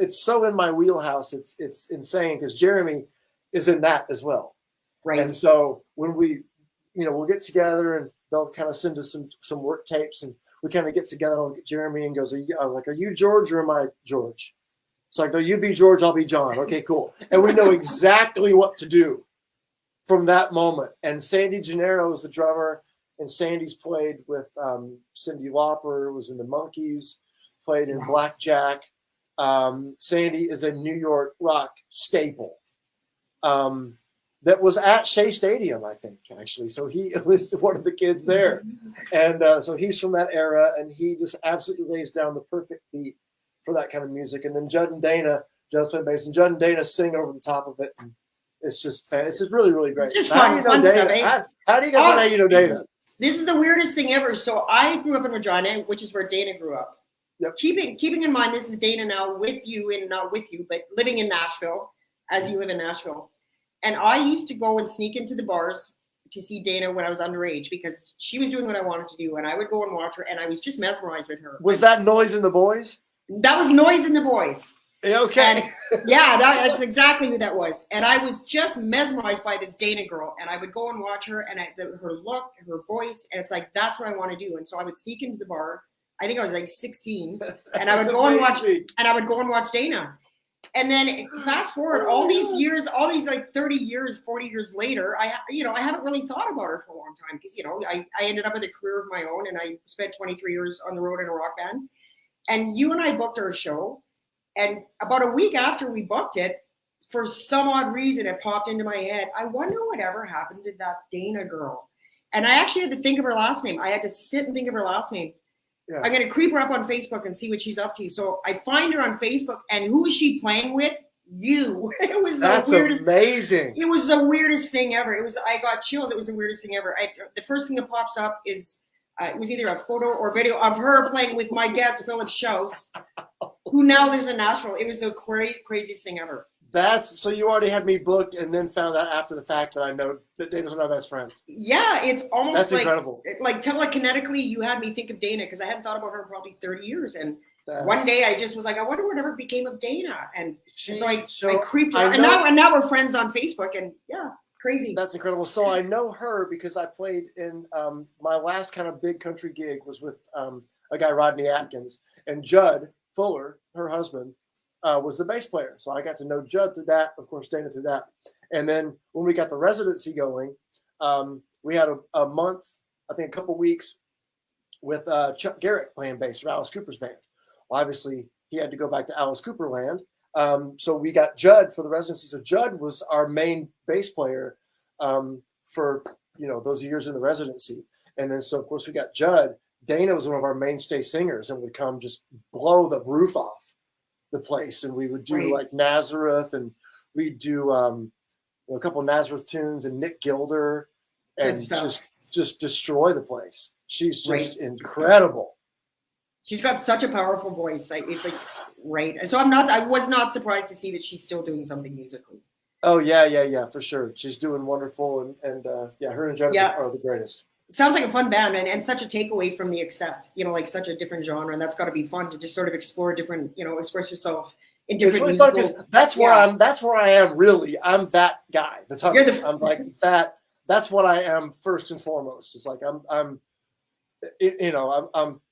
[SPEAKER 2] so in my wheelhouse. It's insane because Jeremy is in that as well.
[SPEAKER 1] Right.
[SPEAKER 2] And so when we'll get together and they'll kind of send us some work tapes, and we kind of get together. I'll get Jeremy and goes, "Are you George or am I George?" It's like, "No, you be George, I'll be John." Okay, cool. And we know exactly what to do from that moment. And Sandy Gennaro is the drummer, and Sandy's played with Cyndi Lauper, was in the Monkees, played in Blackjack. Sandy is a New York rock staple. That was at Shea Stadium, I think, actually. So he was one of the kids there. And so he's from that era, and he just absolutely lays down the perfect beat for that kind of music. And then Judd and Dana just play bass, and Judd and Dana sing over the top of it. And it's just fun. It's just really, really great.
[SPEAKER 1] It's just fun stuff, eh?
[SPEAKER 2] How do you guys know you know Dana?
[SPEAKER 1] This is the weirdest thing ever. So I grew up in Regina, which is where Dana grew up.
[SPEAKER 2] Yep.
[SPEAKER 1] Keeping in mind, this is Dana now with you and not with you, but living in Nashville as you live in Nashville. And I used to go and sneak into the bars to see Dana when I was underage because she was doing what I wanted to do, and I would go and watch her, and I was just mesmerized with her.
[SPEAKER 2] Was that Noise in the Boys?
[SPEAKER 1] That was Noise in the Boys.
[SPEAKER 2] Okay.
[SPEAKER 1] And yeah, that's exactly who that was. And I was just mesmerized by this Dana girl, and I would go and watch her, and her look, her voice, and it's like, that's what I want to do. And so I would sneak into the bar. I think I was like 16, and I would go and watch Dana. And then fast forward all these years, all these like 30 years, 40 years later, I haven't really thought about her for a long time because, I ended up with a career of my own, and I spent 23 years on the road in a rock band. And you and I booked our show. And about a week after we booked it, for some odd reason, it popped into my head. I wonder whatever happened to that Dana girl. And I actually had to think of her last name. I had to sit and think of her last name. Yeah. I'm going to creep her up on Facebook and see what she's up to. So I find her on Facebook, and who is she playing with? You. It was
[SPEAKER 2] That's
[SPEAKER 1] the weirdest.
[SPEAKER 2] Amazing.
[SPEAKER 1] It was the weirdest thing ever. I got chills. It was the weirdest thing ever. The first thing that pops up is it was either a photo or video of her playing with my guest, Philip Shouse, who now lives in Nashville. It was the craziest thing ever.
[SPEAKER 2] So you already had me booked and then found out after the fact that I know that Dana's one of my best friends.
[SPEAKER 1] Yeah, it's almost
[SPEAKER 2] That's incredible.
[SPEAKER 1] Like telekinetically, you had me think of Dana because I hadn't thought about her in probably 30 years. And one day I just was like, I wonder whatever became of Dana. And so I creeped her. And now we're friends on Facebook. And yeah, crazy.
[SPEAKER 2] That's incredible. So I know her because I played in my last kind of big country gig was with a guy, Rodney Atkins, and Judd Fuller, her husband, was the bass player. So I got to know Judd through that, of course, Dana through that. And then when we got the residency going, we had a month, I think a couple weeks with Chuck Garrett playing bass for Alice Cooper's band. Well, obviously, he had to go back to Alice Cooper land. So we got Judd for the residency. So Judd was our main bass player for, those years in the residency. And then, so of course, we got Judd. Dana was one of our mainstay singers and would come just blow the roof off the place. And we would do like Nazareth, and we'd do a couple of Nazareth tunes and Nick Gilder, and just destroy the place. She's just incredible.
[SPEAKER 1] She's got such a powerful voice. It's like, right. So I was not surprised to see that she's still doing something musically.
[SPEAKER 2] Oh yeah, for sure. She's doing wonderful. And her and Jennifer are the greatest.
[SPEAKER 1] Sounds like a fun band and such a takeaway from the Accept, like such a different genre. And that's got to be fun to just sort of explore different, express yourself in different musical.
[SPEAKER 2] That's where I am really. I'm that guy. I'm like that. That's what I am first and foremost. It's like I'm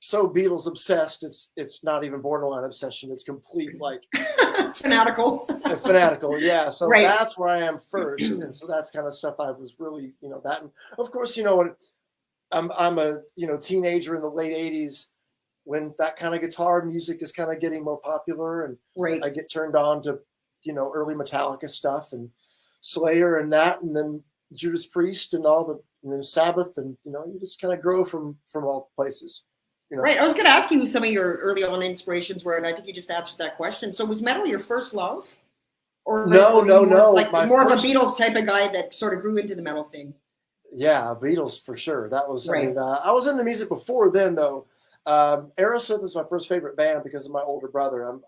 [SPEAKER 2] so Beatles obsessed. It's not even borderline obsession. It's complete like
[SPEAKER 1] fanatical.
[SPEAKER 2] Fanatical, yeah. So that's where I am first, and so that's kind of stuff I was really, that. And of course, when I'm a teenager in the late '80s when that kind of guitar music is kind of getting more popular, and I get turned on to early Metallica stuff and Slayer and that, and then Judas Priest and and then Sabbath, and you just kind of grow from all places.
[SPEAKER 1] Right. I was going to ask you who some of your early on inspirations were, and I think you just answered that question. So was metal your first love? Or
[SPEAKER 2] no.
[SPEAKER 1] Like more of a Beatles type of guy that sort of grew into the metal thing.
[SPEAKER 2] Yeah, Beatles for sure. That was. I mean, I was into music before then, though. Aerosmith is my first favorite band because of my older brother.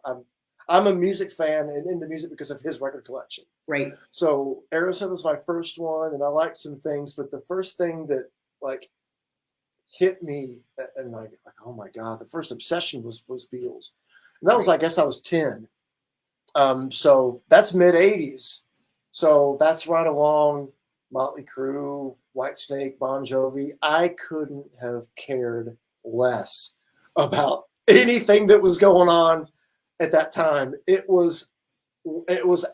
[SPEAKER 2] I'm a music fan and into music because of his record collection. Right. So Aerosmith was my first one, and I liked some things, but the first thing that like hit me and like oh my god, the first obsession was Beatles, and that was I guess I was 10. So that's mid 80s. So that's right along Motley Crue, Whitesnake, Bon Jovi. I couldn't have cared less about anything that was going on at that time. It was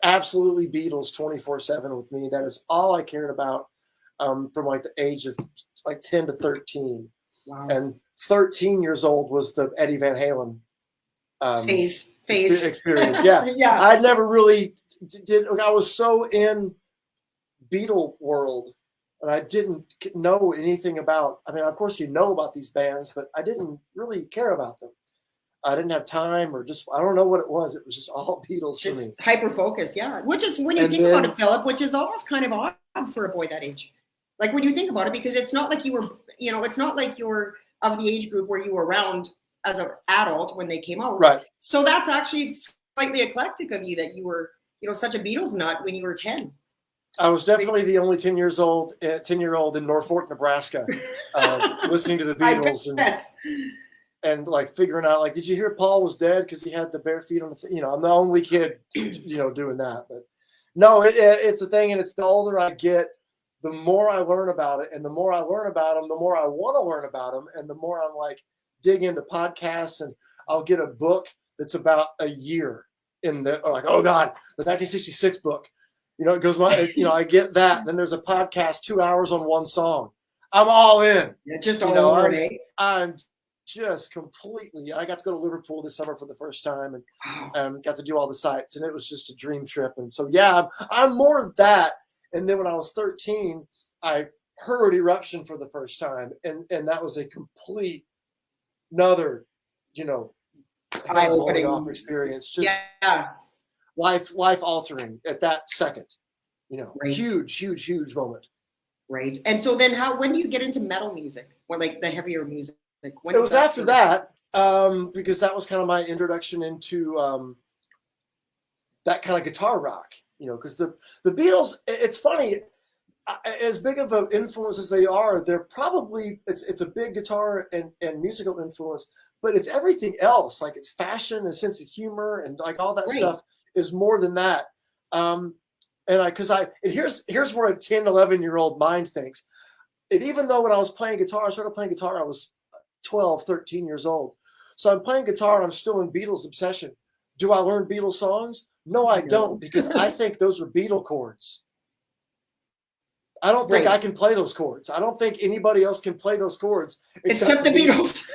[SPEAKER 2] absolutely Beatles 24/7 with me. That is all I cared about from like the age of like 10 to 13. Wow. And 13 years old was the Eddie Van Halen phase experience. Yeah. Yeah. I never really did. I was so in Beatle world, and I didn't know anything about. I mean, of course, you know about these bands, but I didn't really care about them. I didn't have time, or just I don't know what it was. It was just all Beatles for me. Hyper focus, yeah. Which is when you think about it, Philip, which is almost kind of odd for a boy that age. Like when you think about it, because it's not like you were, it's not like you're of the age group where you were around as an adult when they came out. Right. So that's actually slightly eclectic of you that you were, such a Beatles nut when you were 10. I was definitely the only 10-year-old in Norfolk, Nebraska, listening to the Beatles and like figuring out, like, did you hear Paul was dead because he had the bare feet on the, I'm the only kid, doing that. But no, it's a thing. And it's the older I get, the more I learn about it. And the more I learn about them, the more I want to learn about them. And the more I'm like, dig into podcasts, and I'll get a book that's about a year in the, like, oh God, the 1966 book. It goes, I get that. Then there's a podcast, 2 hours on one song. I'm all in.
[SPEAKER 1] Yeah, just all over it.
[SPEAKER 2] I'm just completely. I got to go to Liverpool this summer for the first time, and got to do all the sites, and it was just a dream trip. And so, yeah, I'm more of that. And then when I was 13, I heard Eruption for the first time, and that was a complete another, eye-opening off experience. Just life altering at that second,
[SPEAKER 1] right.
[SPEAKER 2] huge moment.
[SPEAKER 1] Right. And so then when do you get into metal music, or like the heavier music?
[SPEAKER 2] It was after that, because that was kind of my introduction into that kind of guitar rock, because the Beatles, it's funny, as big of an influence as they are, they're probably, it's a big guitar and musical influence, but it's everything else. Like, it's fashion and sense of humor and like all that stuff is more than that. And here's where a 10, 11-year-old mind thinks. And even though when I was playing guitar, I started playing guitar, I was 12, 13 years old. So I'm playing guitar and I'm still in Beatles obsession. Do I learn Beatles songs? No, I don't, because I think those are Beatle chords. I don't think I can play those chords. I don't think anybody else can play those chords
[SPEAKER 1] except the Beatles.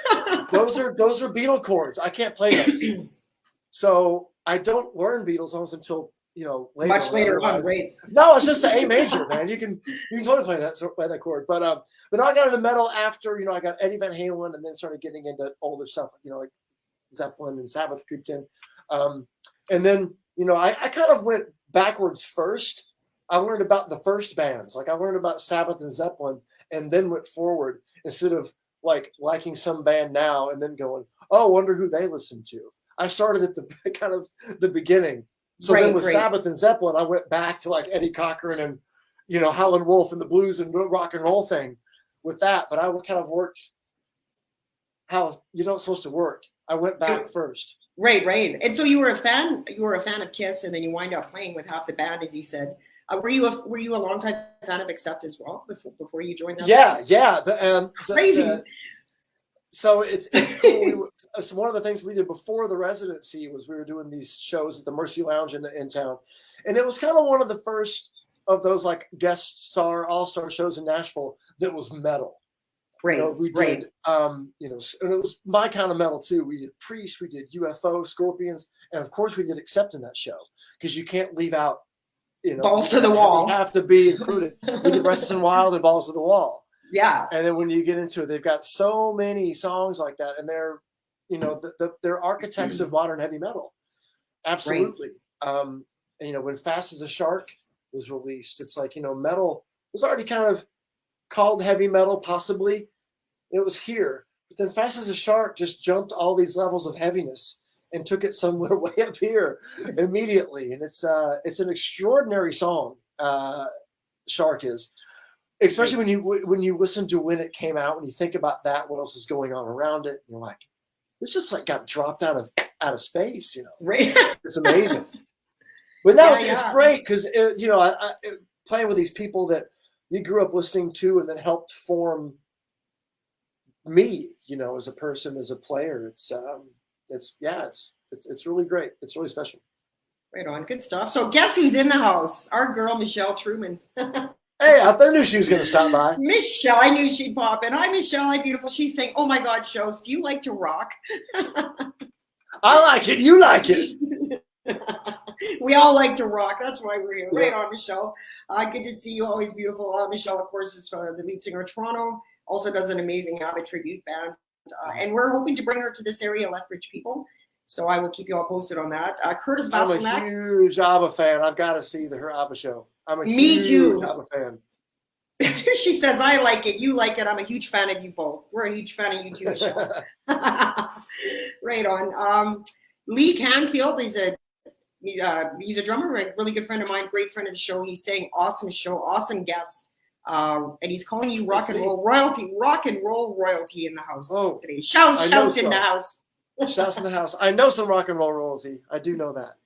[SPEAKER 2] those are Beatle chords. I can't play those. So I don't learn Beatles songs until later.
[SPEAKER 1] Much later on, right?
[SPEAKER 2] No, it's just an A major, man. You can totally play that chord. But now I got into metal after I got Eddie Van Halen, and then started getting into older stuff, like Zeppelin and Sabbath creeped in, and then I kind of went backwards first. I learned about the first bands, like I learned about Sabbath and Zeppelin, and then went forward instead of like liking some band now and then going, oh, wonder who they listen to. I started at the kind of the beginning. So then with Sabbath and Zeppelin, I went back to like Eddie Cochran and, Howlin' Wolf and the blues and rock and roll thing with that. But I kind of worked how you're not supposed to work. I went back first.
[SPEAKER 1] Right. And so you were a fan of Kiss, and then you wind up playing with half the band, as he said. Were you a longtime fan of Accept as well before you joined them?
[SPEAKER 2] Yeah.
[SPEAKER 1] Crazy.
[SPEAKER 2] So it's cool. So one of the things we did before the residency was we were doing these shows at the Mercy Lounge in town, and it was kind of one of the first of those like guest star all-star shows in Nashville that was metal.
[SPEAKER 1] Right.
[SPEAKER 2] We did, and it was my kind of metal too. We did Priest, we did UFO, Scorpions, and of course we did Accept in that show because you can't leave out,
[SPEAKER 1] Balls to the Wall.
[SPEAKER 2] Have to be included. We did Restless and Wild and Balls to the Wall.
[SPEAKER 1] Yeah.
[SPEAKER 2] And then when you get into it, they've got so many songs like that, and they're, they're architects of modern heavy metal. Absolutely. And when Fast as a Shark was released, it's like, metal was already kind of called heavy metal, possibly. It was here, but then Fast as a Shark just jumped all these levels of heaviness and took it somewhere way up here immediately. And it's an extraordinary song. Shark is. Especially when you listen to when it came out, when you think about that, what else is going on around it, and you're like, this just like got dropped out of space,
[SPEAKER 1] Right.
[SPEAKER 2] It's amazing. But no, it's great because I playing with these people that you grew up listening to and that helped form me, as a person, as a player. It's really great. It's really special.
[SPEAKER 1] Right on, good stuff. So guess who's in the house? Our girl Michelle Truman.
[SPEAKER 2] Hey, I knew she was going to stop by.
[SPEAKER 1] Michelle, I knew she'd pop in. Hi, Michelle. Hi, beautiful. She's saying, oh, my God, Shouse, do you like to rock?
[SPEAKER 2] I like it. You like it.
[SPEAKER 1] We all like to rock. That's why we're here. Yeah. Right on, Michelle. Good to see you. Always beautiful. Michelle, of course, is the lead singer of Toronto. Also does an amazing ABBA tribute band. And we're hoping to bring her to this area, Lethbridge people. So I will keep you all posted on that. Curtis Bastelmack.
[SPEAKER 2] I'm a huge ABBA fan. I've got to see her ABBA show. I'm a
[SPEAKER 1] huge
[SPEAKER 2] ABBA fan.
[SPEAKER 1] She says, I like it. You like it. I'm a huge fan of you both. We're a huge fan of you too, Michelle. Right on. Lee Canfield is a He's a drummer, a really good friend of mine, great friend of the show. He's saying awesome show, awesome guest. And he's calling you rock and roll royalty in the house today. Shouse in the house.
[SPEAKER 2] Shouse in the house. I know some rock and roll royalty. I do know that.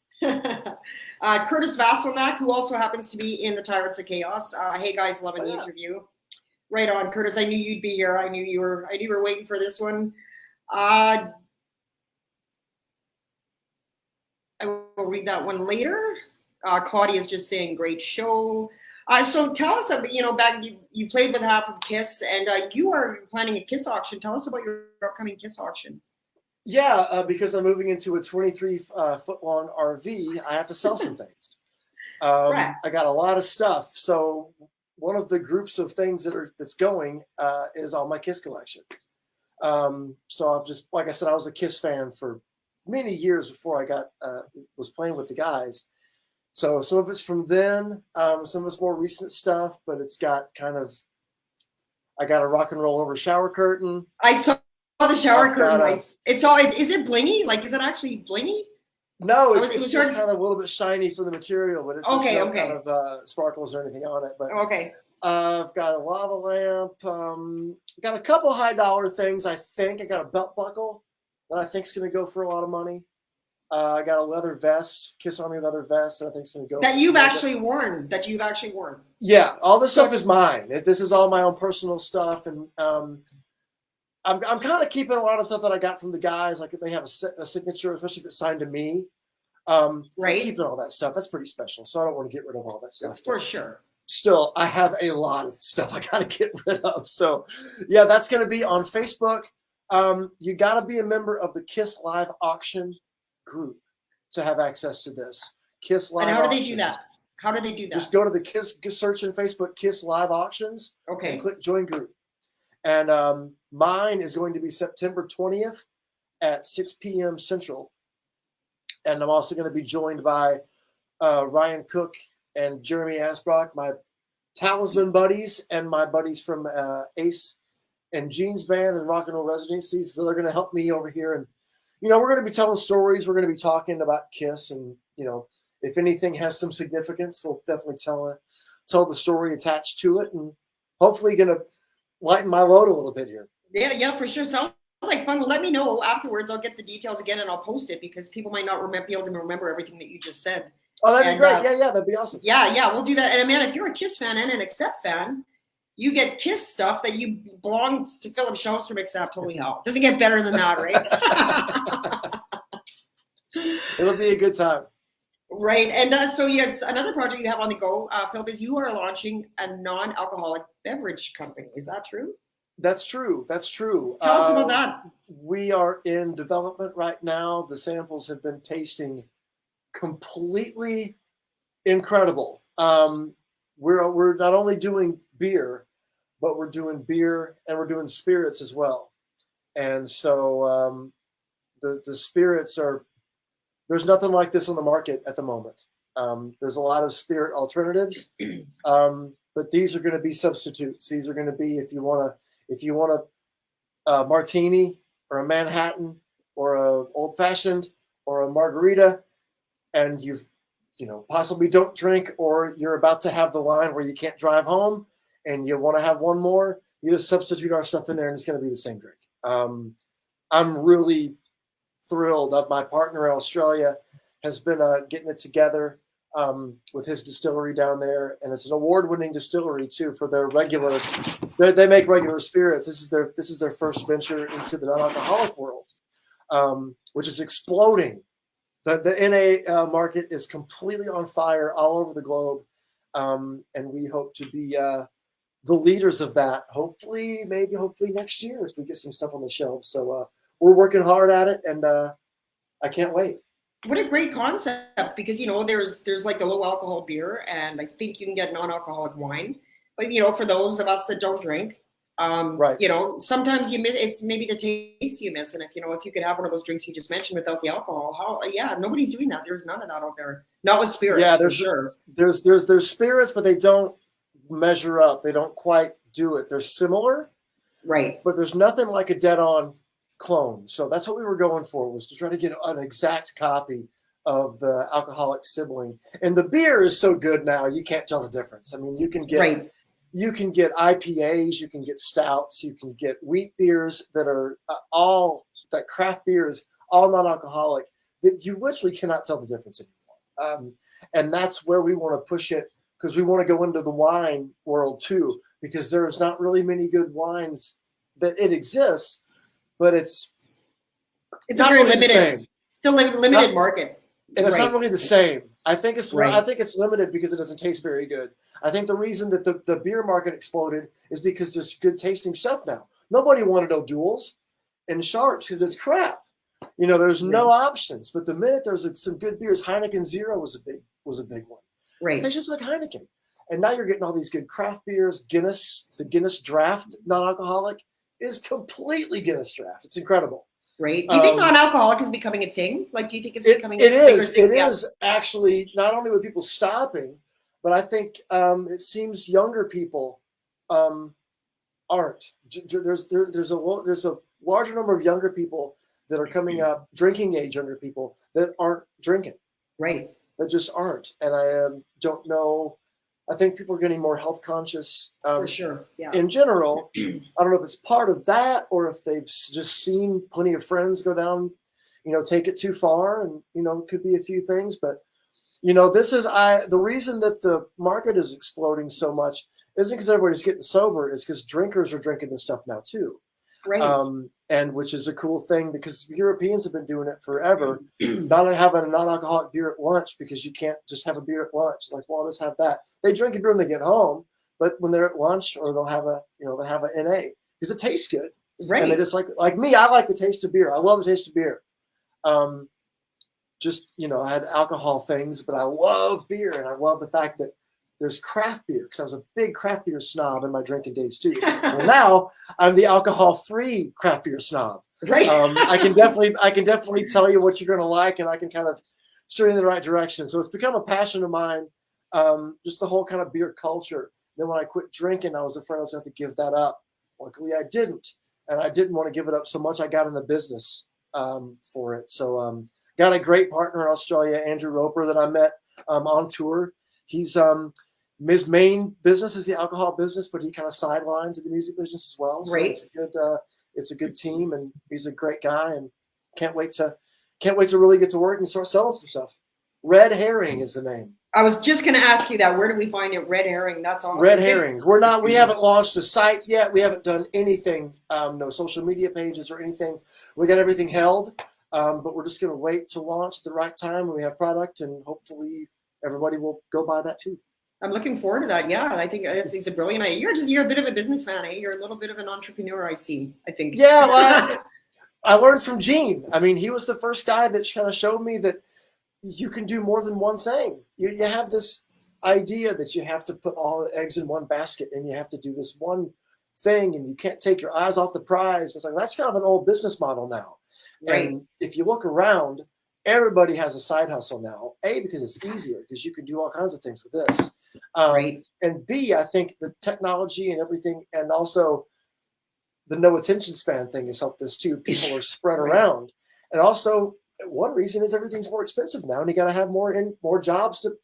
[SPEAKER 1] Curtis Vasselnack, who also happens to be in the Tyrants of Chaos. Hey guys, loving the interview. Right on, Curtis. I knew you'd be here. I knew you were waiting for this one. I will read that one later. Claudia's just saying, great show. So tell us, back you played with half of KISS, and you are planning a KISS auction. Tell us about your upcoming KISS auction.
[SPEAKER 2] Yeah, because I'm moving into a 23-foot long RV, I have to sell some things. I got a lot of stuff. So one of the groups of things that's going is all my KISS collection. So I've just, like I said, I was a KISS fan for many years before I was playing with the guys. So some of it's from then, some of it's more recent stuff, but it's got I got a rock and roll over shower curtain.
[SPEAKER 1] I saw the shower curtain. Is it blingy? Like, is it actually blingy?
[SPEAKER 2] No, it's just kind of a little bit shiny for the material, but it's no kind of sparkles or anything on it. But I've got a lava lamp. Got a couple high dollar things. I think I got a belt buckle that I think is going to go for a lot of money. I got a leather vest, KISS Army leather vest, that I think is going to go.
[SPEAKER 1] That you've actually worn.
[SPEAKER 2] Yeah, all this stuff is mine. This is all my own personal stuff, and I'm kind of keeping a lot of stuff that I got from the guys. Like if they have a signature, especially if it's signed to me. Right. Keeping all that stuff. That's pretty special. So I don't want to get rid of all that stuff.
[SPEAKER 1] For sure.
[SPEAKER 2] Still, I have a lot of stuff I got to get rid of. So, yeah, that's going to be on Facebook. You got to be a member of the KISS Live Auction group to have access to this. KISS Live.
[SPEAKER 1] And how do they do that? How do they do that?
[SPEAKER 2] Just go to the KISS, search in Facebook, KISS Live Auctions.
[SPEAKER 1] Okay.
[SPEAKER 2] And click join group. And mine is going to be September 20th at 6 p.m. Central. And I'm also going to be joined by Ryan Cook and Jeremy Asbrock, my Talisman buddies and my buddies from Ace and Gene's band and Rock and Roll Residencies. So they're going to help me over here. And, we're going to be telling stories. We're going to be talking about KISS. And, if anything has some significance, we'll definitely tell the story attached to it. And hopefully going to lighten my load a little bit here.
[SPEAKER 1] Yeah, for sure. Sounds like fun. Well, let me know afterwards. I'll get the details again and I'll post it because people might not be able to remember everything that you just said.
[SPEAKER 2] Oh, that'd be great. Yeah, that'd be awesome.
[SPEAKER 1] Yeah, we'll do that. And man, if you're a KISS fan and an Accept fan, you get KISS stuff that you belongs to Philip Shouse from Accept. Holy hell. Doesn't get better than that, right?
[SPEAKER 2] It'll be a good time.
[SPEAKER 1] Right. And so, yes, another project you have on the go, Philip, is you are launching a non-alcoholic beverage company. Is that true?
[SPEAKER 2] That's true.
[SPEAKER 1] Tell us about that.
[SPEAKER 2] We are in development right now. The samples have been tasting completely incredible. We're not only doing beer, but we're doing beer and we're doing spirits as well. And so the spirits there's nothing like this on the market at the moment. There's a lot of spirit alternatives, but these are going to be substitutes. These are going to be if you want a martini or a Manhattan or a old fashioned or a margarita, and you possibly don't drink or you're about to have the line where you can't drive home and you want to have one more, you just substitute our stuff in there and it's going to be the same drink. I'm really thrilled that my partner in Australia has been getting it together with his distillery down there, and it's an award-winning distillery too for their regular. They make regular spirits. This is their first venture into the non-alcoholic world, which is exploding. The NA market is completely on fire all over the globe, and we hope to be the leaders of that. Hopefully next year if we get some stuff on the shelf. So we're working hard at it, and I can't wait.
[SPEAKER 1] What a great concept, because there's like the low alcohol beer, and I think you can get non-alcoholic wine. But for those of us that don't drink, right? Sometimes you miss. It's maybe the taste you miss, and if you could have one of those drinks you just mentioned without the alcohol, nobody's doing that. There's none of that out there. Not with spirits. Yeah,
[SPEAKER 2] there's
[SPEAKER 1] sure.
[SPEAKER 2] There's spirits, but they don't measure up. They don't quite do it. They're similar,
[SPEAKER 1] right?
[SPEAKER 2] But there's nothing like a dead-on clone. So that's what we were going for, was to try to get an exact copy of the alcoholic sibling. And the beer is so good now, you can't tell the difference. I mean, you can get IPAs, you can get stouts, you can get wheat beers that are that craft beers, all non-alcoholic, that you literally cannot tell the difference anymore. And that's where we want to push it, because we want to go into the wine world too, because there's not really many good wines that it exists, but it's
[SPEAKER 1] a very limited. It's a limited market.
[SPEAKER 2] And it's not really the same. I think it's limited because it doesn't taste very good. I think the reason that the beer market exploded is because there's good tasting stuff now. Nobody wanted O'Doul's and Sharps because it's crap. There's no options. But the minute there's some good beers, Heineken Zero was a big one.
[SPEAKER 1] Right.
[SPEAKER 2] It tastes just like Heineken. And now you're getting all these good craft beers. Guinness, the Guinness Draft non-alcoholic is completely Guinness Draft. It's incredible.
[SPEAKER 1] Right. Do you think non-alcoholic is becoming a thing? Like, do you think it's becoming
[SPEAKER 2] It is actually, not only with people stopping, but I think it seems younger people aren't. There's a larger number of younger people that are coming up, drinking age younger people, that aren't drinking.
[SPEAKER 1] Right.
[SPEAKER 2] That just aren't. And I don't know. I think people are getting more health conscious.
[SPEAKER 1] For sure. Yeah.
[SPEAKER 2] In general, I don't know if it's part of that or if they've just seen plenty of friends go down, take it too far, and it could be a few things. But this is the reason that the market is exploding so much isn't because everybody's getting sober. It's because drinkers are drinking this stuff now too.
[SPEAKER 1] Right.
[SPEAKER 2] And which is a cool thing, because Europeans have been doing it forever. Not having a non-alcoholic beer at lunch, because you can't just have a beer at lunch. Like, well, let's have that. They drink a beer when they get home, but when they're at lunch, or they'll have a NA because it tastes good.
[SPEAKER 1] Right.
[SPEAKER 2] And they just like me. I like the taste of beer. I love the taste of beer. I had alcohol things, but I love beer, and I love the fact that there's craft beer, because I was a big craft beer snob in my drinking days too. Well, now I'm the alcohol-free craft beer snob.
[SPEAKER 1] Right.
[SPEAKER 2] I can definitely tell you what you're going to like, and I can kind of steer you in the right direction. So it's become a passion of mine, just the whole kind of beer culture. Then when I quit drinking, I was afraid I was going to have to give that up. Luckily, I didn't, and I didn't want to give it up so much. I got in the business for it. So got a great partner in Australia, Andrew Roper, that I met on tour. He's his main business is the alcohol business, but he kind of sidelines the music business as well. So
[SPEAKER 1] right.
[SPEAKER 2] It's a good team, and he's a great guy, and can't wait to really get to work and start selling some stuff. Red Herring is the name.
[SPEAKER 1] I was just going to ask you that. Where do we find it? Red Herring. That's awesome.
[SPEAKER 2] Red Herring. We haven't launched a site yet. We haven't done anything. No social media pages or anything. We got everything held, but we're just going to wait to launch at the right time when we have product, and hopefully everybody will go buy that too.
[SPEAKER 1] I'm looking forward to that. Yeah, I think it's a brilliant idea. You're a bit of a businessman, eh? You're a little bit of an entrepreneur, I see. I think.
[SPEAKER 2] Yeah, well, I learned from Gene. I mean, he was the first guy that kind of showed me that you can do more than one thing. You have this idea that you have to put all the eggs in one basket, and you have to do this one thing, and you can't take your eyes off the prize. It's like, that's kind of an old business model now.
[SPEAKER 1] Right.
[SPEAKER 2] And if you look around, everybody has a side hustle now. A, because it's easier, because you can do all kinds of things with this.
[SPEAKER 1] Right.
[SPEAKER 2] And B, I think the technology and everything, and also the no attention span thing has helped this too. People are spread
[SPEAKER 1] Right.
[SPEAKER 2] around. And also, one reason is everything's more expensive now, and you got to have more jobs to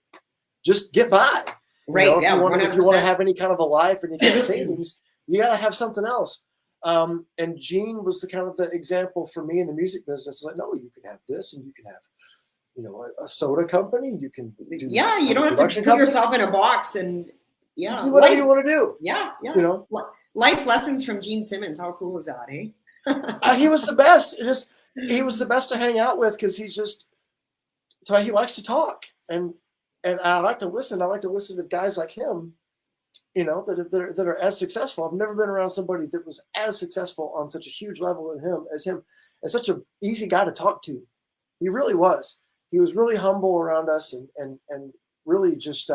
[SPEAKER 2] just get by.
[SPEAKER 1] Right.
[SPEAKER 2] If
[SPEAKER 1] yeah.
[SPEAKER 2] you want to have any kind of a life and you get savings, you got to have something else. And Gene was the kind of the example for me in the music business. Like, no, you can have this, and you can have, a soda company. You can do
[SPEAKER 1] you don't have to put yourself in a box, and
[SPEAKER 2] you can do whatever you want to do.
[SPEAKER 1] Yeah. Life lessons from Gene Simmons. How cool is that, eh?
[SPEAKER 2] He was the best. He was the best to hang out with, because he likes to talk, and I like to listen. I like to listen to guys like him, that are as successful. I've never been around somebody that was as successful on such a huge level as him, and such an easy guy to talk to. He really was. He was really humble around us, and really just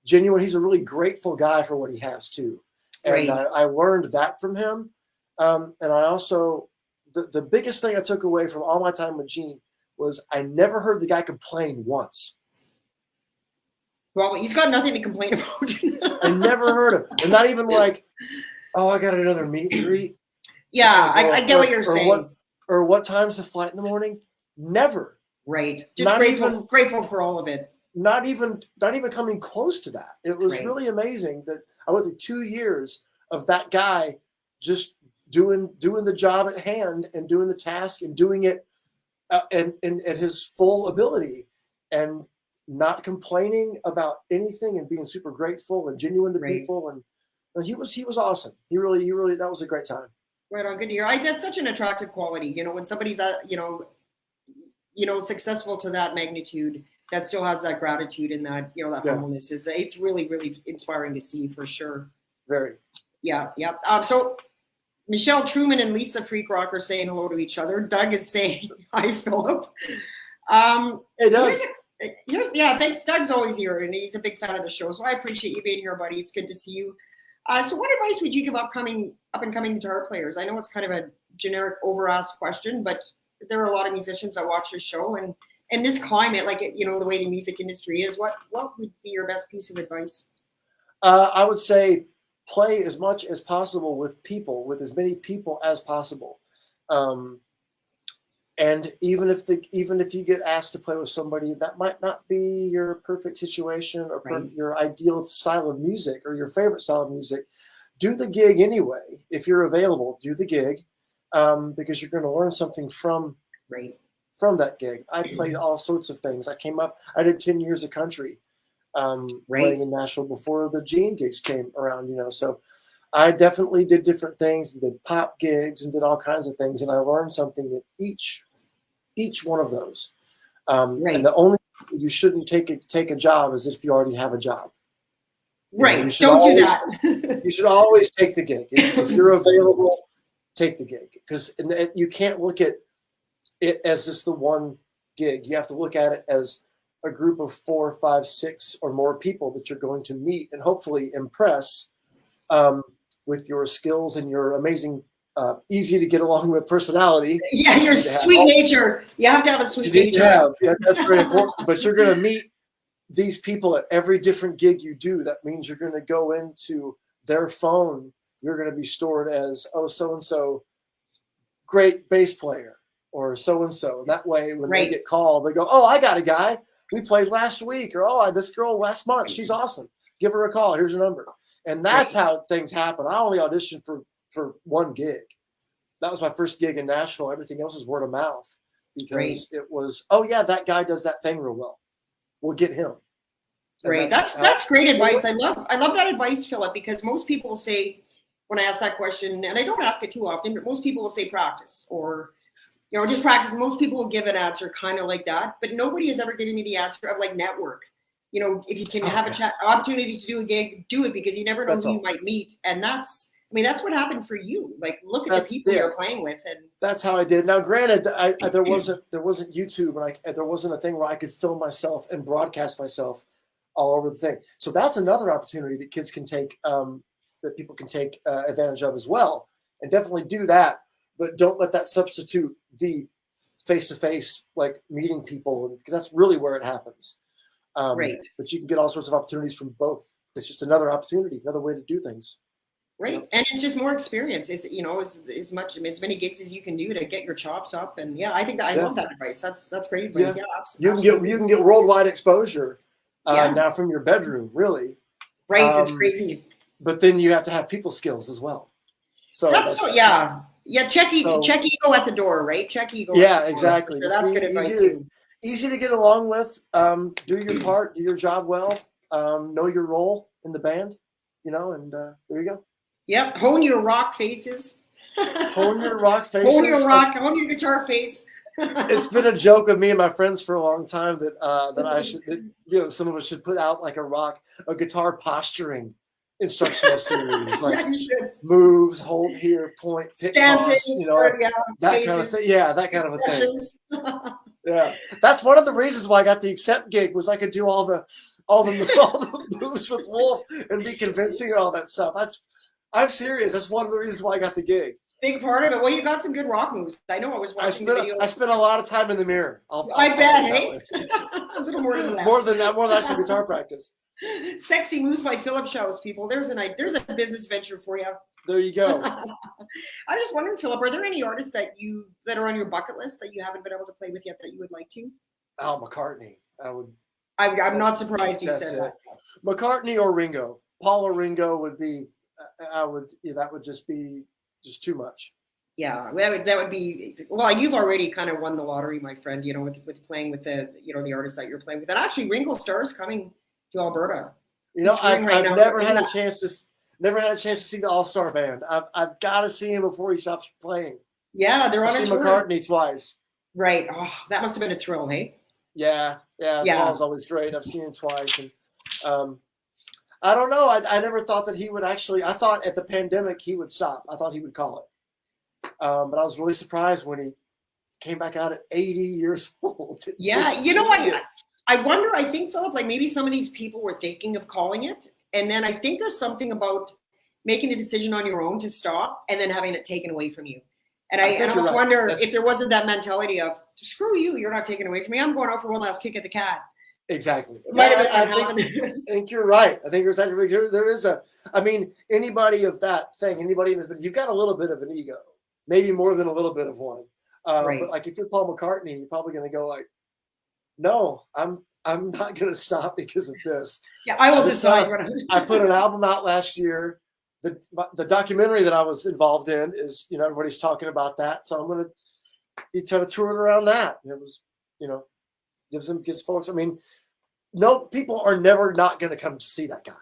[SPEAKER 2] genuine. He's a really grateful guy for what he has too. And I learned that from him. And I also, the biggest thing I took away from all my time with Gene was I never heard the guy complain once.
[SPEAKER 1] Well, he's got nothing to complain about.
[SPEAKER 2] I never heard him. And not even like, oh, I got another meet and greet.
[SPEAKER 1] Yeah, like, I get what you're saying.
[SPEAKER 2] What time's the flight in the morning? Never.
[SPEAKER 1] Right. Just grateful for all of it.
[SPEAKER 2] Not even coming close to that. It was really amazing that I went through 2 years of that guy just doing the job at hand and doing the task and doing it and at his full ability and not complaining about anything and being super grateful and genuine to people. And he was awesome. He really, that was a great time.
[SPEAKER 1] Right on. Good to hear. That's such an attractive quality, you know, when somebody's, successful to that magnitude, that still has that gratitude and that, you know, that humbleness it's really, really inspiring to see for sure.
[SPEAKER 2] Very.
[SPEAKER 1] Yeah. Yeah. So Michelle Truman and Lisa Freakrock are saying hello to each other. Doug is saying hi, Philip.
[SPEAKER 2] Hey, Doug.
[SPEAKER 1] Thanks. Doug's always here, and he's a big fan of the show, so I appreciate you being here, buddy. It's good to see you. So what advice would you give up and coming guitar players? I know it's kind of a generic over-asked question, but there are a lot of musicians that watch your show, and in this climate, like, you know, the way the music industry is, what would be your best piece of advice?
[SPEAKER 2] I would say play as much as possible with as many people as possible. And even if you get asked to play with somebody that might not be your perfect situation or your ideal style of music or your favorite style of music, do the gig anyway. If you're available, do the gig, because you're going to learn something from that gig. I played all sorts of things. I did 10 years of country, playing in Nashville before the Gene gigs came around, you know, so I definitely did different things, did pop gigs and did all kinds of things. And I learned something at each one of those. And the only you shouldn't take a job is if you already have a job.
[SPEAKER 1] Right. Don't do that.
[SPEAKER 2] You should always take the gig. If you're available, take the gig, because you can't look at it as just the one gig. You have to look at it as a group of 4, 5, 6 or more people that you're going to meet and hopefully impress with your skills and your amazing, easy to get along with personality.
[SPEAKER 1] Yeah, your sweet nature. You have to have a sweet nature.
[SPEAKER 2] Yeah, that's very important. But you're going to meet these people at every different gig you do. That means you're going to go into their phone. You're going to be stored as, so-and-so, great bass player, or so-and-so. That way, when they get called, they go, oh, I got a guy. We played last week. Or, oh, this girl last month. She's awesome. Give her a call. Here's her number. And that's how things happen. I only auditioned for one gig. That was my first gig in Nashville. Everything else was word of mouth, because it was, oh yeah, that guy does that thing real well. We'll get him.
[SPEAKER 1] Right. That's great advice. I love that advice, Philip, because most people will say, when I ask that question, and I don't ask it too often, but most people will say practice, or, you know, just practice. Most people will give an answer kind of like that, but nobody has ever given me the answer of like network. You know, if you can have a opportunity to do a gig, do it, because you never know who you might meet. And that's what happened for you. Like, look at the people you're playing with. And
[SPEAKER 2] that's how I did. Now, granted, there wasn't YouTube, and there wasn't a thing where I could film myself and broadcast myself all over the thing. So that's another opportunity that kids can take, that people can take advantage of as well. And definitely do that. But don't let that substitute the face-to-face, like, meeting people, because that's really where it happens. But you can get all sorts of opportunities from both. It's just another opportunity, another way to do things.
[SPEAKER 1] Right. You know? And it's just more experience. It's, you know, as many gigs as you can do to get your chops up. And I think that I love that advice. That's great advice. Yeah, absolutely.
[SPEAKER 2] You can get worldwide exposure now from your bedroom, really.
[SPEAKER 1] Right. It's crazy.
[SPEAKER 2] But then you have to have people skills as well. So
[SPEAKER 1] check ego at the door, right? Check ego.
[SPEAKER 2] Yeah, exactly.
[SPEAKER 1] So that's good advice too.
[SPEAKER 2] Easy to get along with. Do your part, do your job well. Know your role in the band, you know, and there you go.
[SPEAKER 1] Yep. Hone your rock faces.
[SPEAKER 2] Hone your rock faces.
[SPEAKER 1] Hone your guitar face.
[SPEAKER 2] It's been a joke of me and my friends for a long time that some of us should put out like a guitar posturing instructional series, like moves, hold here, point, pick, toss, you know, that kind of thing. Yeah, that kind of a thing. Yeah, that's one of the reasons why I got the Accept gig, was I could do all the moves with Wolf and be convincing and all that stuff. I'm serious. That's one of the reasons why I got the gig.
[SPEAKER 1] Big part of it. Well, you got some good rock moves. I know. I was watching the video.
[SPEAKER 2] I spent a lot of time in the mirror.
[SPEAKER 1] I bet, hey? A little more than that.
[SPEAKER 2] More than actual guitar practice.
[SPEAKER 1] Sexy moves by Philip Shouse, people. There's a business venture for you.
[SPEAKER 2] There you go.
[SPEAKER 1] I just wondering, Philip, are there any artists that are on your bucket list that you haven't been able to play with yet that you would like to?
[SPEAKER 2] Al McCartney.
[SPEAKER 1] I'm not surprised you said that.
[SPEAKER 2] McCartney or Ringo. Paul or Ringo would be. That would just be just too much.
[SPEAKER 1] Yeah, that would be. Well, you've already kind of won the lottery, my friend. You know, with playing with the the artists that you're playing with. And actually, Ringo Starr's coming to Alberta.
[SPEAKER 2] You know, I've never had a chance to see the All-Star Band. I've got to see him before he stops playing.
[SPEAKER 1] Yeah, they're on
[SPEAKER 2] I've
[SPEAKER 1] a
[SPEAKER 2] seen
[SPEAKER 1] tour.
[SPEAKER 2] McCartney twice.
[SPEAKER 1] Right. Oh, that must have been a thrill, hey?
[SPEAKER 2] Yeah. Paul's always great. I've seen him twice, and I don't know. I never thought that he would actually. I thought at the pandemic he would stop. I thought he would call it, but I was really surprised when he came back out at 80 years old.
[SPEAKER 1] Yeah, I wonder. I think, Philip, like maybe some of these people were thinking of calling it, and then I think there's something about making a decision on your own to stop and then having it taken away from you. And I almost wonder if there wasn't that mentality of screw you, you're not taking away from me. I'm going out for one last kick at the cat.
[SPEAKER 2] Exactly.
[SPEAKER 1] I
[SPEAKER 2] think you're right. I think there's there is anybody of that thing, anybody in this, but you've got a little bit of an ego, maybe more than a little bit of one.
[SPEAKER 1] Right.
[SPEAKER 2] But like if you're Paul McCartney, you're probably going to go like, no, I'm not going to stop because of this.
[SPEAKER 1] Yeah, I will decide.
[SPEAKER 2] I put an album out last year. The documentary that I was involved in is, everybody's talking about that. So I'm going to be trying to tour it around that. And it was, gives folks, no, people are never not going to come see that guy.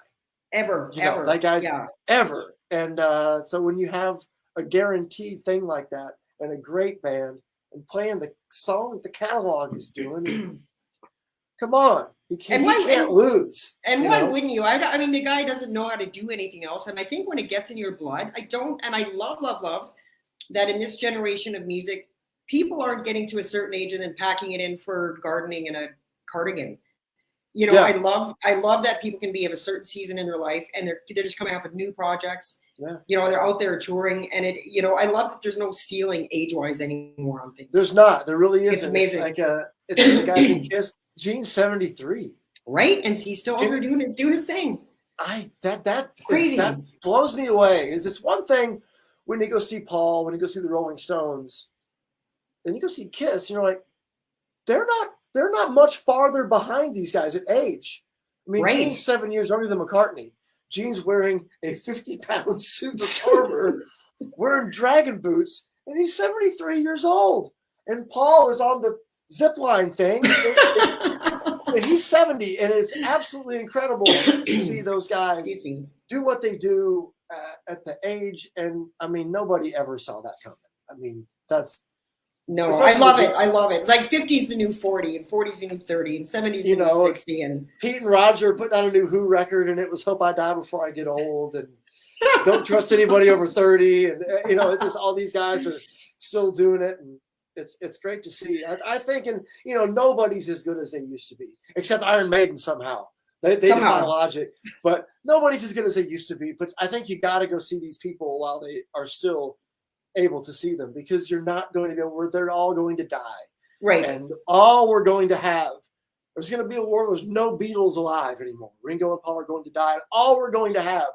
[SPEAKER 1] Ever.
[SPEAKER 2] That guy's ever. And so when you have a guaranteed thing like that and a great band and playing the song the catalog is doing, come on. He can't lose.
[SPEAKER 1] And why wouldn't you? I mean, the guy doesn't know how to do anything else. And I think when it gets in your blood, I love that in this generation of music, people aren't getting to a certain age and then packing it in for gardening in a cardigan. I love that people can be of a certain season in their life and they're just coming up with new projects. Yeah. They're out there touring and I love that there's no ceiling age-wise anymore on things.
[SPEAKER 2] There's not. There really isn't.
[SPEAKER 1] It's amazing.
[SPEAKER 2] It's like the guys in Kiss. Gene's 73.
[SPEAKER 1] Right? And he's still out there doing his thing.
[SPEAKER 2] Crazy. That blows me away. It's one thing when you go see Paul, when you go see the Rolling Stones, and you go see Kiss, and you're like, they're not much farther behind these guys at age. I mean, right. Gene's 7 years younger than McCartney. Gene's wearing a 50-pound suit of armor, wearing dragon boots, and he's 73 years old. And Paul is on the zipline thing. And he's 70, and it's absolutely incredible to see those guys do what they do at the age. And nobody ever saw that coming.
[SPEAKER 1] I love it. I love it. It's like 50 is the new 40, and 40 is the new 30, and 70 is the new 60. And
[SPEAKER 2] Pete and Roger put out a new Who record, and it was "Hope I Die Before I Get Old," and "Don't Trust Anybody Over 30," and it's just all these guys are still doing it, and it's great to see. I think, and nobody's as good as they used to be, except Iron Maiden somehow. They defy logic, but nobody's as good as they used to be. But I think you got to go see these people while they are still able to see them, because you're not going to go. They're all going to die,
[SPEAKER 1] right?
[SPEAKER 2] And all we're going to have, there's going to be a war. There's no Beatles alive anymore. Ringo and Paul are going to die, and all we're going to have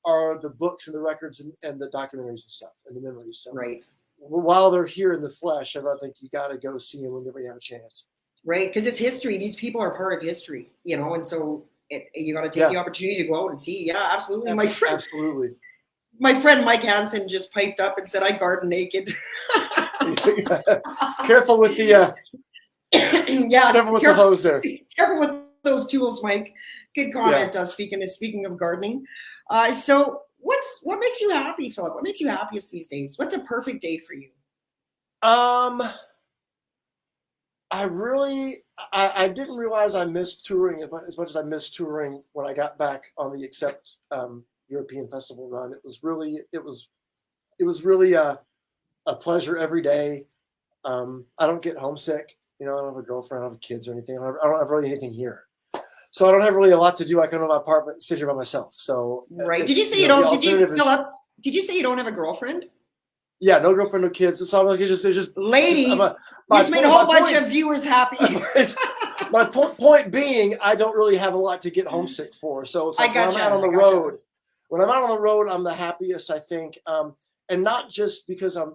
[SPEAKER 2] are the books and the records and the documentaries and stuff and the memories. So,
[SPEAKER 1] right.
[SPEAKER 2] While they're here in the flesh, I think you got to go see them whenever you have a chance.
[SPEAKER 1] Right, because it's history. These people are part of history, and so you got to take the opportunity to go out and see. Yeah, absolutely.
[SPEAKER 2] Absolutely.
[SPEAKER 1] My friend Mike Hansen just piped up and said, "I garden naked."
[SPEAKER 2] Careful with the careful with the hose there.
[SPEAKER 1] Careful with those tools, Mike. Good comment. Speaking of gardening, so. What makes you happy, Philip? What makes you happiest these days? What's a perfect day for you?
[SPEAKER 2] I didn't realize I missed touring as much as I missed touring when I got back on the Accept European Festival run. It was really a pleasure every day. I don't get homesick. I don't have a girlfriend, I don't have kids or anything. I don't have really anything here. So I don't have really a lot to do. I come to my apartment, sit here by myself. So
[SPEAKER 1] right. Did you say you don't? Did you say you don't have a girlfriend?
[SPEAKER 2] Yeah, no girlfriend, no kids. So I'm like, it's just
[SPEAKER 1] ladies. You just made a whole bunch of viewers happy.
[SPEAKER 2] My point being, I don't really have a lot to get homesick for. So it's like when I'm out on the road, I'm the happiest, I think. And not just because I'm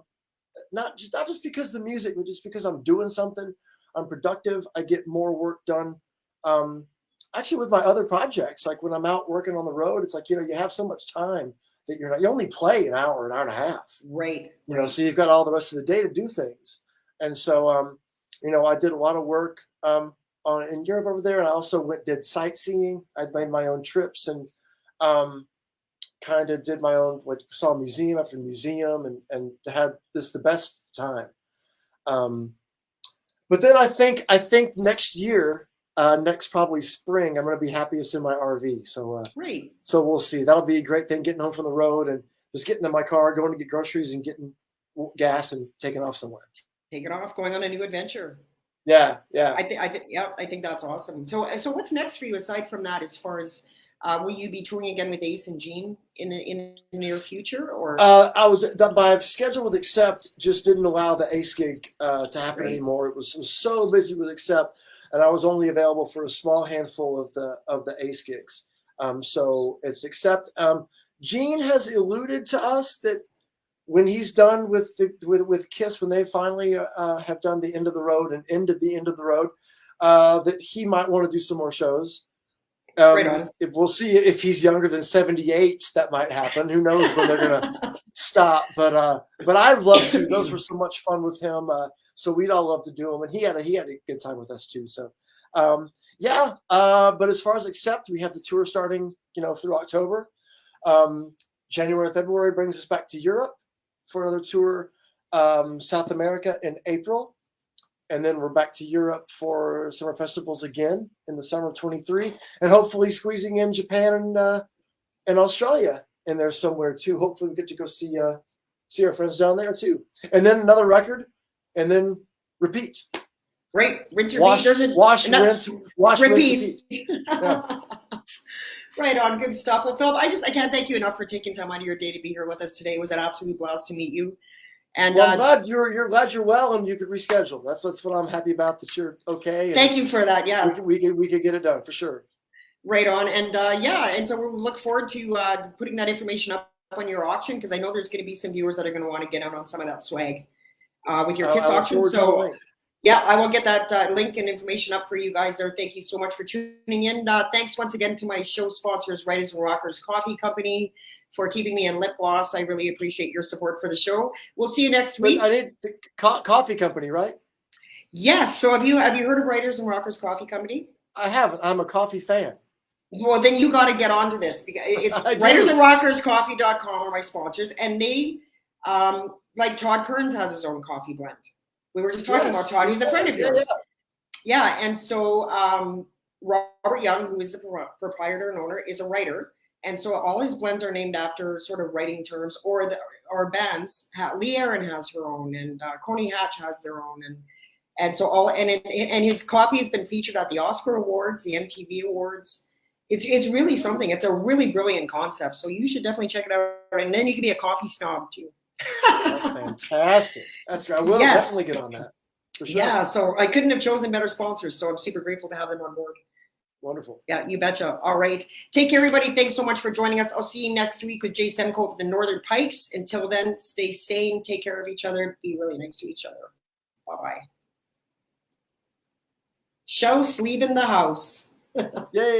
[SPEAKER 2] not just because of the music, but just because I'm doing something. I'm productive. I get more work done. Actually, with my other projects, like when I'm out working on the road, it's like, you have so much time that you only play an hour and a half.
[SPEAKER 1] Right.
[SPEAKER 2] So you've got all the rest of the day to do things. And so, I did a lot of work in Europe over there. And I also did sightseeing. I made my own trips and kind of did my own, saw museum after museum and had the best time. But then I think next year, next probably spring, I'm going to be happiest in my RV. So,
[SPEAKER 1] great.
[SPEAKER 2] So we'll see. That'll be a great thing, getting home from the road and just getting in my car, going to get groceries and getting gas and taking off somewhere.
[SPEAKER 1] Take it off, going on a new adventure.
[SPEAKER 2] Yeah.
[SPEAKER 1] I think that's awesome. So what's next for you aside from that? As far as will you be touring again with Ace and Jean in the near future, or?
[SPEAKER 2] My schedule with Accept just didn't allow the Ace gig to happen anymore. It was so busy with Accept, and I was only available for a small handful of the Ace gigs. So it's Accept. Gene has alluded to us that when he's done with Kiss, when they finally have done the end of the road and ended the end of the road, that he might want to do some more shows.
[SPEAKER 1] Right on.
[SPEAKER 2] We'll see if he's younger than 78. That might happen. Who knows when they're gonna stop? But I'd love to. Those were so much fun with him. So we'd all love to do them, and he had a good time with us too. So but as far as Accept, we have the tour starting through October. January and February brings us back to Europe for another tour. South America in April. And then we're back to Europe for summer festivals again in the summer of 23, and hopefully squeezing in Japan and Australia in there somewhere too. Hopefully we get to go see our friends down there too. And then another record, and then repeat.
[SPEAKER 1] Great. Rinse, repeat.
[SPEAKER 2] Yeah.
[SPEAKER 1] Right on. Good stuff. Well, Philip, I can't thank you enough for taking time out of your day to be here with us today. It was an absolute blast to meet you. And
[SPEAKER 2] I'm glad you're well and you could reschedule. That's what I'm happy about, that you're okay.
[SPEAKER 1] Thank you for that. Yeah,
[SPEAKER 2] we could get it done for sure.
[SPEAKER 1] Right on. And and so we look forward to putting that information up on your auction, because I know there's going to be some viewers that are going to want to get out on some of that swag with your Kiss auction. So I will get that link and information up for you guys there. Thank you so much for tuning in. Thanks once again to my show sponsors, Writers and Rockers Coffee Company, for keeping me in lip gloss. I really appreciate your support for the show. We'll see you next week.
[SPEAKER 2] I did the coffee company, right?
[SPEAKER 1] Yes. So have you heard of Writers and Rockers Coffee Company?
[SPEAKER 2] I haven't. I'm a coffee fan.
[SPEAKER 1] Well, then you got to get onto this, because it's writersandrockerscoffee.com are my sponsors, and they like Todd Kearns has his own coffee blend. We were just talking about Todd. He's a friend of yours. Yeah. And so Robert Young, who is the proprietor and owner, is a writer. And so all his blends are named after sort of writing terms or bands. Lee Aaron has her own, and Coney Hatch has their own, and so and his coffee has been featured at the Oscar Awards, the MTV Awards. It's really something. It's a really brilliant concept. So you should definitely check it out, and then you can be a coffee snob too.
[SPEAKER 2] That's fantastic. That's right. I will definitely get on that. For sure.
[SPEAKER 1] Yeah. So I couldn't have chosen better sponsors. So I'm super grateful to have them on board.
[SPEAKER 2] Wonderful.
[SPEAKER 1] Yeah, you betcha. All right. Take care, everybody. Thanks so much for joining us. I'll see you next week with Jay Semco for the Northern Pikes. Until then, stay sane, take care of each other, be really nice to each other. Bye-bye. Shouse leaving the house.
[SPEAKER 2] Yay.